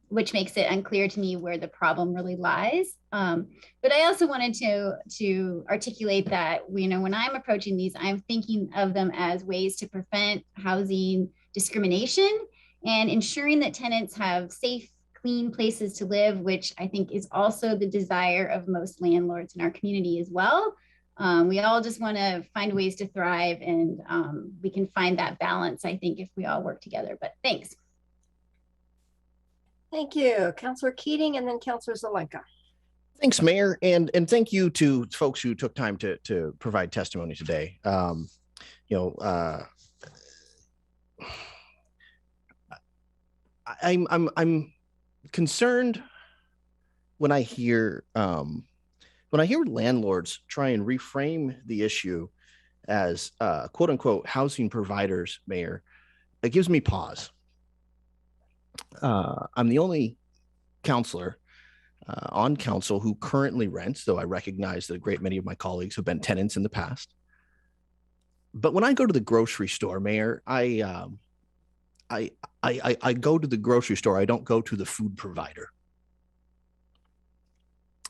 which makes it unclear to me where the problem really lies. But I also wanted to articulate that, you know, when I'm approaching these, I'm thinking of them as ways to prevent housing discrimination and ensuring that tenants have safe, clean places to live, which I think is also the desire of most landlords in our community as well. We all just want to find ways to thrive, and we can find that balance, I think, if we all work together. But thanks. Thank you, Councilor Keating, and then Councilor Zelenka. Thanks, Mayor, and thank you to folks who took time to provide testimony today. I'm concerned when I hear landlords try and reframe the issue as quote unquote housing providers, Mayor. It gives me pause. I'm the only counselor on council who currently rents, though I recognize that a great many of my colleagues have been tenants in the past. But when I go to the grocery store, Mayor, I go to the grocery store. I don't go to the food provider.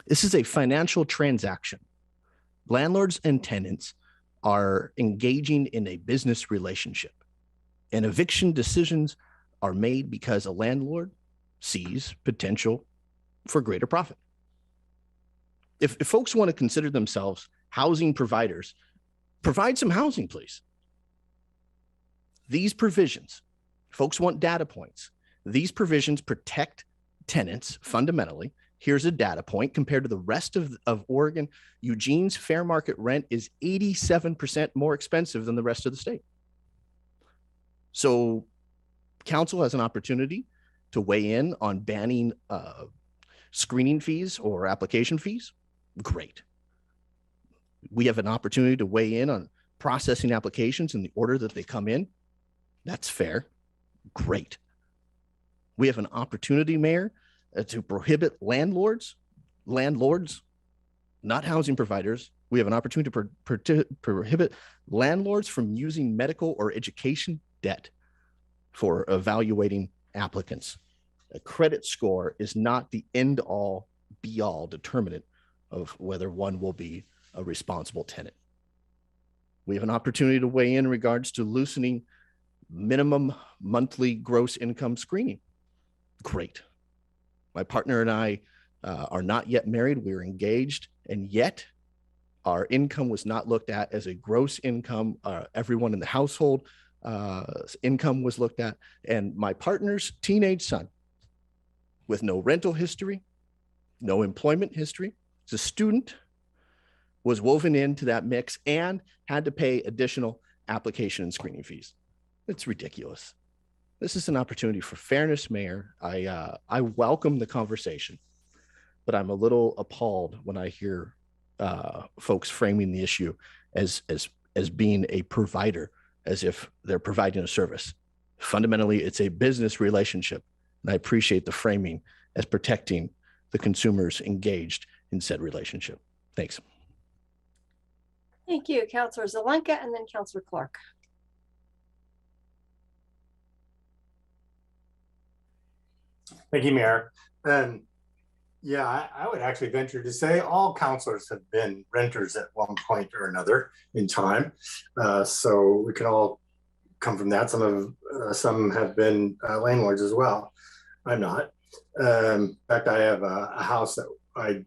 This is a financial transaction. Landlords and tenants are engaging in a business relationship, and eviction decisions are made because a landlord sees potential for greater profit. If folks want to consider themselves housing providers, provide some housing, please. These provisions, folks want data points. These provisions protect tenants fundamentally. Here's a data point compared to the rest of Oregon. Eugene's fair market rent is 87% more expensive than the rest of the state. So council has an opportunity to weigh in on banning screening fees or application fees. Great. We have an opportunity to weigh in on processing applications in the order that they come in. That's fair. Great. We have an opportunity, Mayor, to prohibit landlords, not housing providers. We have an opportunity to prohibit landlords from using medical or education debt for evaluating applicants. A credit score is not the end all be all determinant of whether one will be a responsible tenant. We have an opportunity to weigh in regards to loosening minimum monthly gross income screening. Great. My partner and I are not yet married. We're engaged, and yet our income was not looked at as a gross income. Everyone in the household income was looked at, and my partner's teenage son with no rental history, no employment history, as a student, was woven into that mix and had to pay additional application and screening fees. It's ridiculous. This is an opportunity for fairness, Mayor. I welcome the conversation, but I'm a little appalled when I hear folks framing the issue as being a provider, as if they're providing a service. Fundamentally, it's a business relationship, and I appreciate the framing as protecting the consumers engaged in said relationship. Thanks. Thank you, Councilor Zelenka, and then Councilor Clark. Thank you, Mayor. Yeah, I would actually venture to say all counselors have been renters at one point or another in time. So we can all come from that. Some have been landlords as well. I'm not. In fact, I have a house that I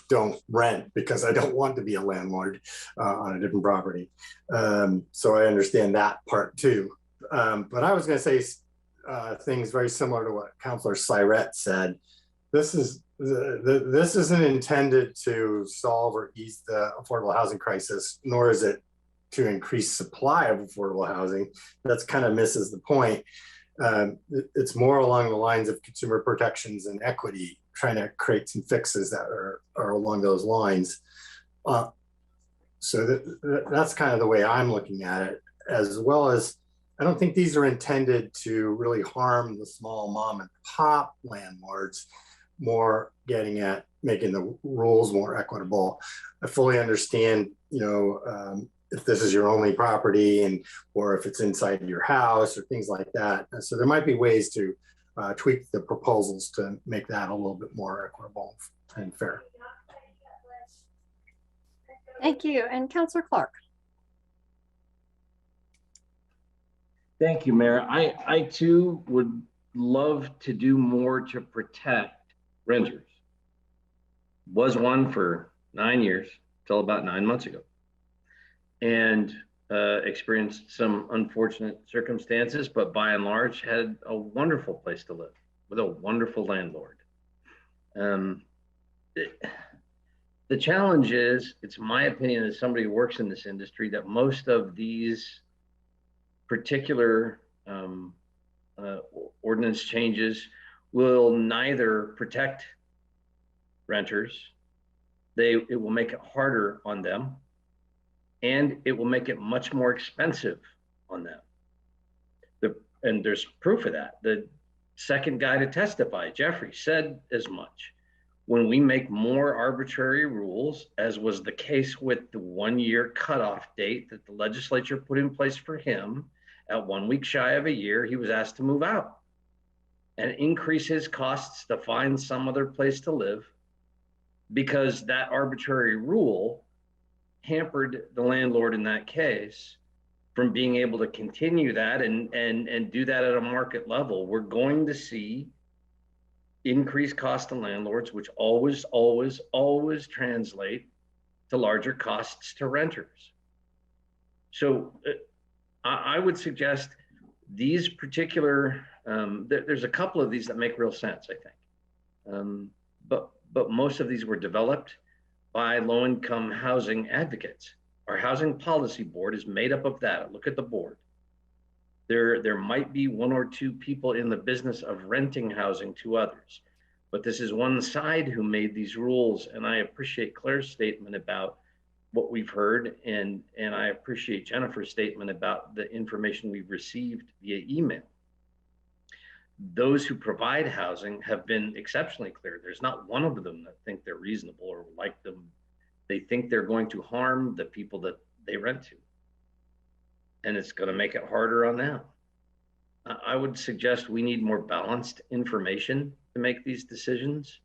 don't rent because I don't want to be a landlord on a different property. So I understand that part too. But I was going to say things very similar to what Councilor Syrett said. This isn't intended to solve or ease the affordable housing crisis, nor is it to increase supply of affordable housing. That's kind of misses the point. It's more along the lines of consumer protections and equity, trying to create some fixes that are along those lines. So that's kind of the way I'm looking at it, as well as I don't think these are intended to really harm the small mom and pop landlords, more getting at making the rules more equitable. I fully understand, if this is your only property or if it's inside your house or things like that. So there might be ways to tweak the proposals to make that a little bit more equitable and fair. Thank you. And Councilor Clark. Thank you, Mayor. I too would love to do more to protect renters. Was one for 9 years, till about 9 months ago. And experienced some unfortunate circumstances, but by and large had a wonderful place to live with a wonderful landlord. The challenge is, it's my opinion as somebody who works in this industry, that most of these particular ordinance changes will neither protect renters, it will make it harder on them, and it will make it much more expensive on them. And there's proof of that. The second guy to testify, Jeffrey, said as much. When we make more arbitrary rules, as was the case with the 1 year cutoff date that the legislature put in place for him, at 1 week shy of a year, he was asked to move out and increase his costs to find some other place to live, because that arbitrary rule hampered the landlord in that case from being able to continue that and do that at a market level. We're going to see increased cost to landlords, which always translate to larger costs to renters. So I would suggest these particular, there's a couple of these that make real sense, I think. But most of these were developed by low-income housing advocates. Our housing policy board is made up of that. Look at the board. There might be one or two people in the business of renting housing to others, but this is one side who made these rules. And I appreciate Claire's statement about what we've heard, and I appreciate Jennifer's statement about the information we've received via email. Those who provide housing have been exceptionally clear. There's not one of them that think they're reasonable or like them. They think they're going to harm the people that they rent to. And it's going to make it harder on them. I would suggest we need more balanced information to make these decisions.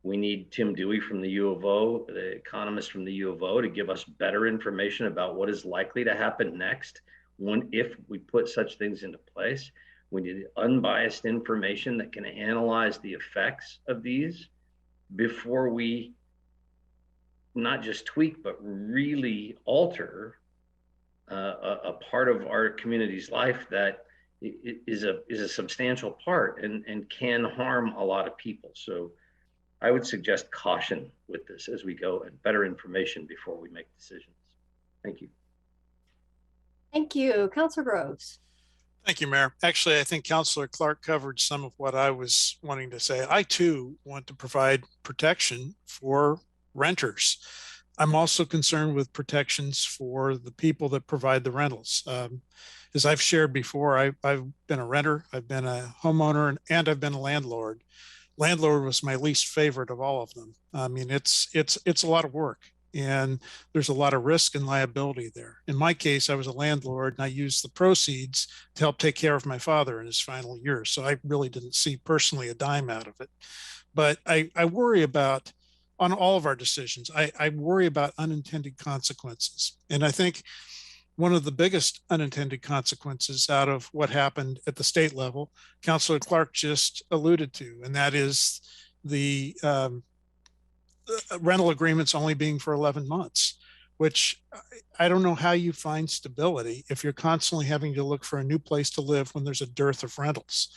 We need Tim Dewey from the U of O, the economist from the U of O, to give us better information about what is likely to happen next if we put such things into place. We need unbiased information that can analyze the effects of these before we not just tweak, but really alter a part of our community's life that is a substantial part and can harm a lot of people. So I would suggest caution with this as we go, and better information before we make decisions. Thank you. Thank you. Councilor Groves. Thank you, Mayor. Actually, I think Councilor Clark covered some of what I was wanting to say. I too want to provide protection for renters. I'm also concerned with protections for the people that provide the rentals. As I've shared before, I've been a renter, I've been a homeowner, and I've been a landlord. Landlord was my least favorite of all of them. I mean, it's a lot of work, and there's a lot of risk and liability there. In my case, I was a landlord, and I used the proceeds to help take care of my father in his final years. So I really didn't see personally a dime out of it. But I worry about, on all of our decisions, I worry about unintended consequences. And I think one of the biggest unintended consequences out of what happened at the state level, Councilor Clark just alluded to, and that is the rental agreements only being for 11 months, which I don't know how you find stability if you're constantly having to look for a new place to live when there's a dearth of rentals.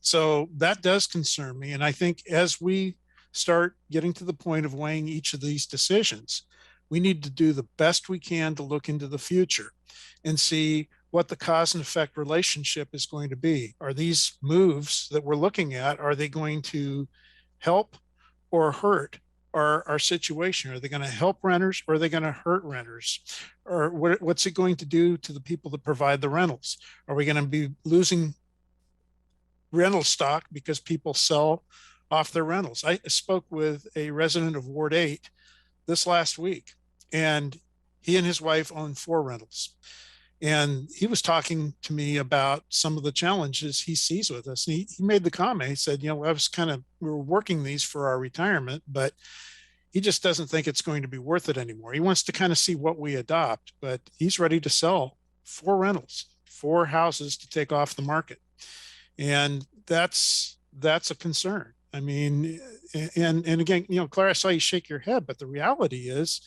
So that does concern me. And I think as we start getting to the point of weighing each of these decisions, we need to do the best we can to look into the future and see what the cause and effect relationship is going to be. Are these moves that we're looking at, are they going to help or hurt our situation? Are they going to help renters, or are they going to hurt renters? Or what's it going to do to the people that provide the rentals? Are we going to be losing rental stock because people sell off their rentals? I spoke with a resident of Ward 8 this last week, and he and his wife own 4 rentals. And he was talking to me about some of the challenges he sees with us. And he made the comment, he said, we were working these for our retirement, but he just doesn't think it's going to be worth it anymore. He wants to kind of see what we adopt, but he's ready to sell 4 rentals, 4 houses to take off the market. And that's a concern. I mean, and again, Claire, I saw you shake your head, but the reality is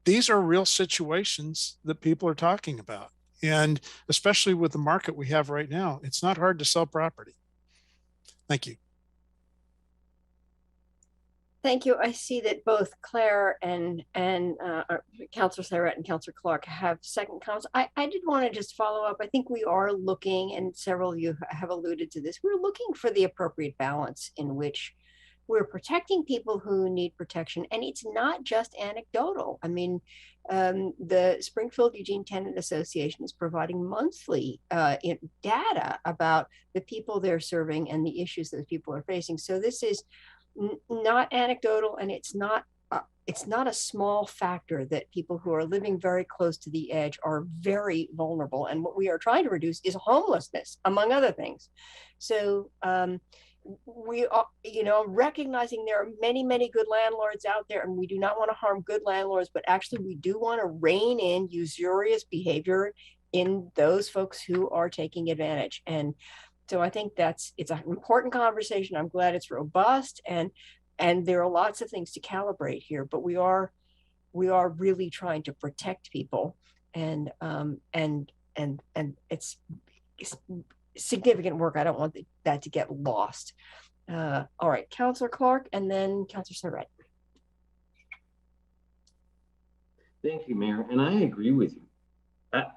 these are real situations that people are talking about. And especially with the market we have right now, it's not hard to sell property. Thank you. Thank you. I see that both Claire and Councilor Sarette and Councilor Clark have second comments. I did want to just follow up. I think we are looking, and several of you have alluded to this, we're looking for the appropriate balance in which we're protecting people who need protection. And it's not just anecdotal. I mean, the Springfield Eugene Tenant Association is providing monthly data about the people they're serving and the issues that people are facing. So this is not anecdotal, and it's not a small factor that people who are living very close to the edge are very vulnerable. And what we are trying to reduce is homelessness, among other things. So we are, recognizing there are many, many good landlords out there, and we do not want to harm good landlords, but actually we do want to rein in usurious behavior in those folks who are taking advantage. And so I think it's an important conversation. I'm glad it's robust, and there are lots of things to calibrate here, but we are really trying to protect people, and it's significant work. I don't want that to get lost. All right, Councilor Clark, and then Councilor Sarette. Thank you, Mayor. And I agree with you.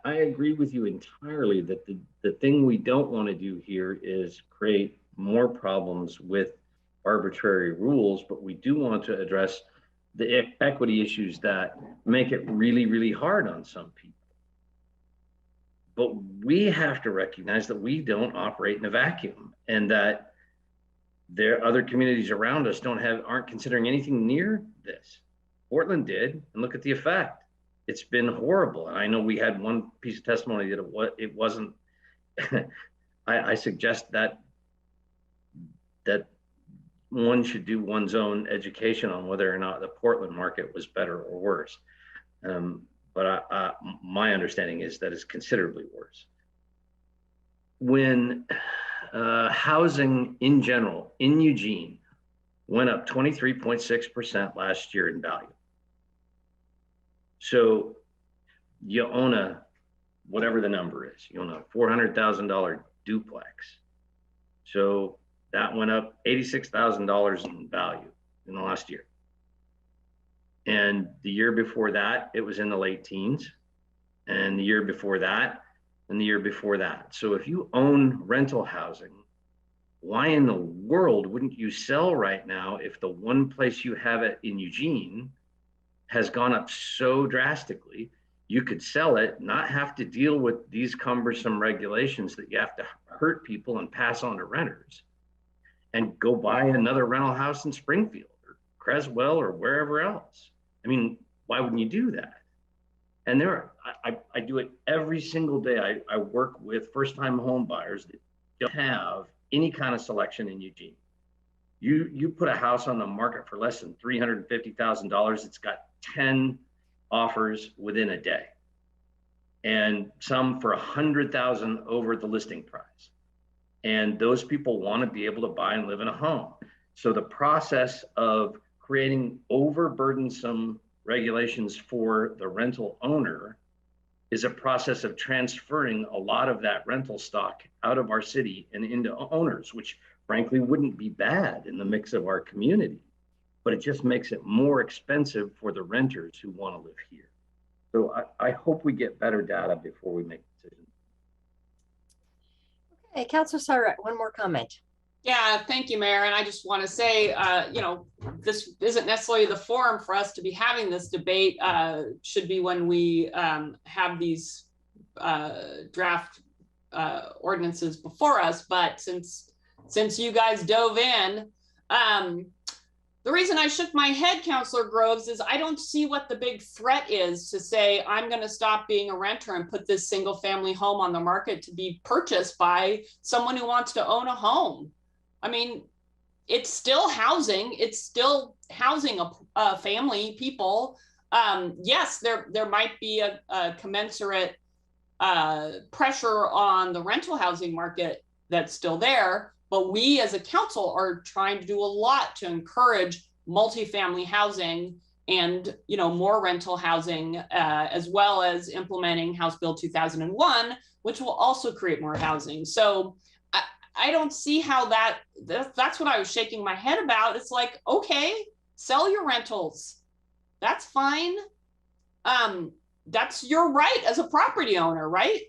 I agree with you entirely that the thing we don't want to do here is create more problems with arbitrary rules, but we do want to address the equity issues that make it really, really hard on some people. But we have to recognize that we don't operate in a vacuum, and that there other communities around us aren't considering anything near this. Portland did, and look at the effect. It's been horrible. And I know we had one piece of testimony that it wasn't. I suggest that one should do one's own education on whether or not the Portland market was better or worse. But my understanding is that it's considerably worse. When housing in general in Eugene went up 23.6% last year in value. So you own a, whatever the number is, you own a $400,000 duplex. So that went up $86,000 in value in the last year. And the year before that, it was in the late teens. And the year before that, and the year before that. So if you own rental housing, why in the world wouldn't you sell right now if the one place you have it in Eugene has gone up so drastically? You could sell it, not have to deal with these cumbersome regulations that you have to hurt people and pass on to renters, and go buy another rental house in Springfield or Creswell or wherever else. I mean, why wouldn't you do that? And I do it every single day. I work with first-time home buyers that don't have any kind of selection in Eugene. You put a house on the market for less than $350,000, it's got 10 offers within a day, and some for $100,000 over the listing price. And those people want to be able to buy and live in a home. So the process of creating overburdensome regulations for the rental owner is a process of transferring a lot of that rental stock out of our city and into owners, which frankly wouldn't be bad in the mix of our community, but it just makes it more expensive for the renters who want to live here. So I hope we get better data before we make decisions. Okay, Councilor Sarett, one more comment. Yeah, thank you, Mayor. And I just want to say, this isn't necessarily the forum for us to be having this debate. Should be when we have these draft ordinances before us. But since you guys dove in, the reason I shook my head, Councilor Groves, is I don't see what the big threat is to say I'm going to stop being a renter and put this single family home on the market to be purchased by someone who wants to own a home. I mean, it's still housing. It's still housing a family, people. Yes, there might be a commensurate pressure on the rental housing market that's still there, but we as a council are trying to do a lot to encourage multifamily housing and more rental housing, as well as implementing House Bill 2001, which will also create more housing. So I don't see how that's what I was shaking my head about. It's like, okay, sell your rentals. That's fine. That's your right as a property owner, right?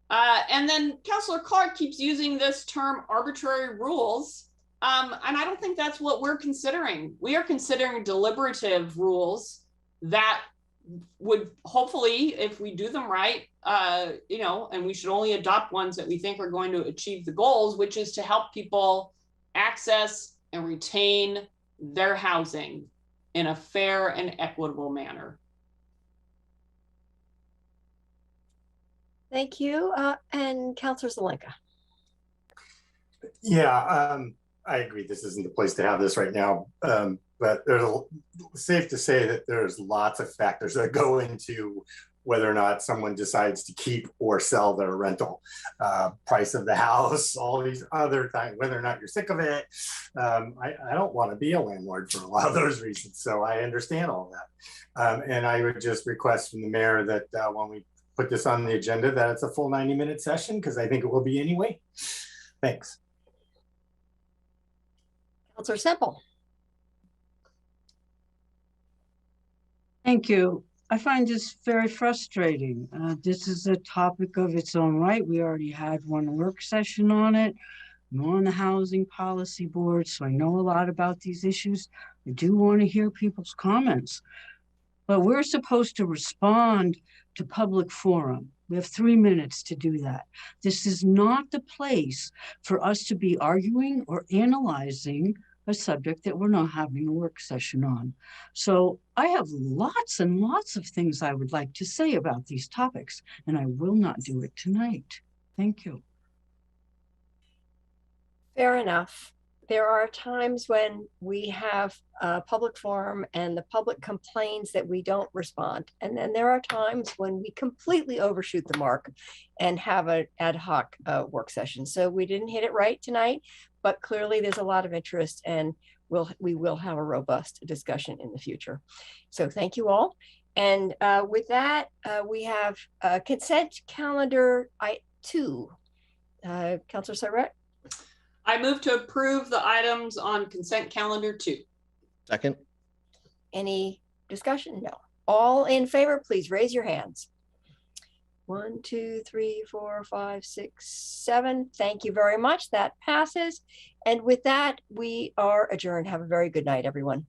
And then Councilor Clark keeps using this term arbitrary rules. And I don't think that's what we're considering. We are considering deliberative rules that would hopefully, if we do them right, and we should only adopt ones that we think are going to achieve the goals, which is to help people access and retain their housing in a fair and equitable manner. Thank you. And Councilor Zelenka. Yeah, I agree. This isn't the place to have this right now. But safe to say that there's lots of factors that go into whether or not someone decides to keep or sell their rental. Price of the house, all these other things, whether or not you're sick of it. I don't want to be a landlord for a lot of those reasons. So I understand all that. And I would just request from the mayor that when we put this on the agenda, that it's a full 90-minute session, because I think it will be anyway. Thanks. Councilor Semple. Thank you. I find this very frustrating. This is a topic of its own right. We already had one work session on it. I'm on the Housing Policy Board, so I know a lot about these issues. I do want to hear people's comments, but we're supposed to respond to public forum. We have 3 minutes to do that. This is not the place for us to be arguing or analyzing a subject that we're not having a work session on. So I have lots and lots of things I would like to say about these topics, and I will not do it tonight. Thank you. Fair enough. There are times when we have a public forum and the public complains that we don't respond. And then there are times when we completely overshoot the mark and have an ad hoc work session. So we didn't hit it right tonight, but clearly there's a lot of interest, and we will have a robust discussion in the future. So thank you all. And with that, we have consent calendar 2. Councilor Saret? I move to approve the items on consent calendar 2. Second. Any discussion? No. All in favor, please raise your hands. 1, 2, 3, 4, 5, 6, 7. Thank you very much. That passes. And with that, we are adjourned. Have a very good night, everyone.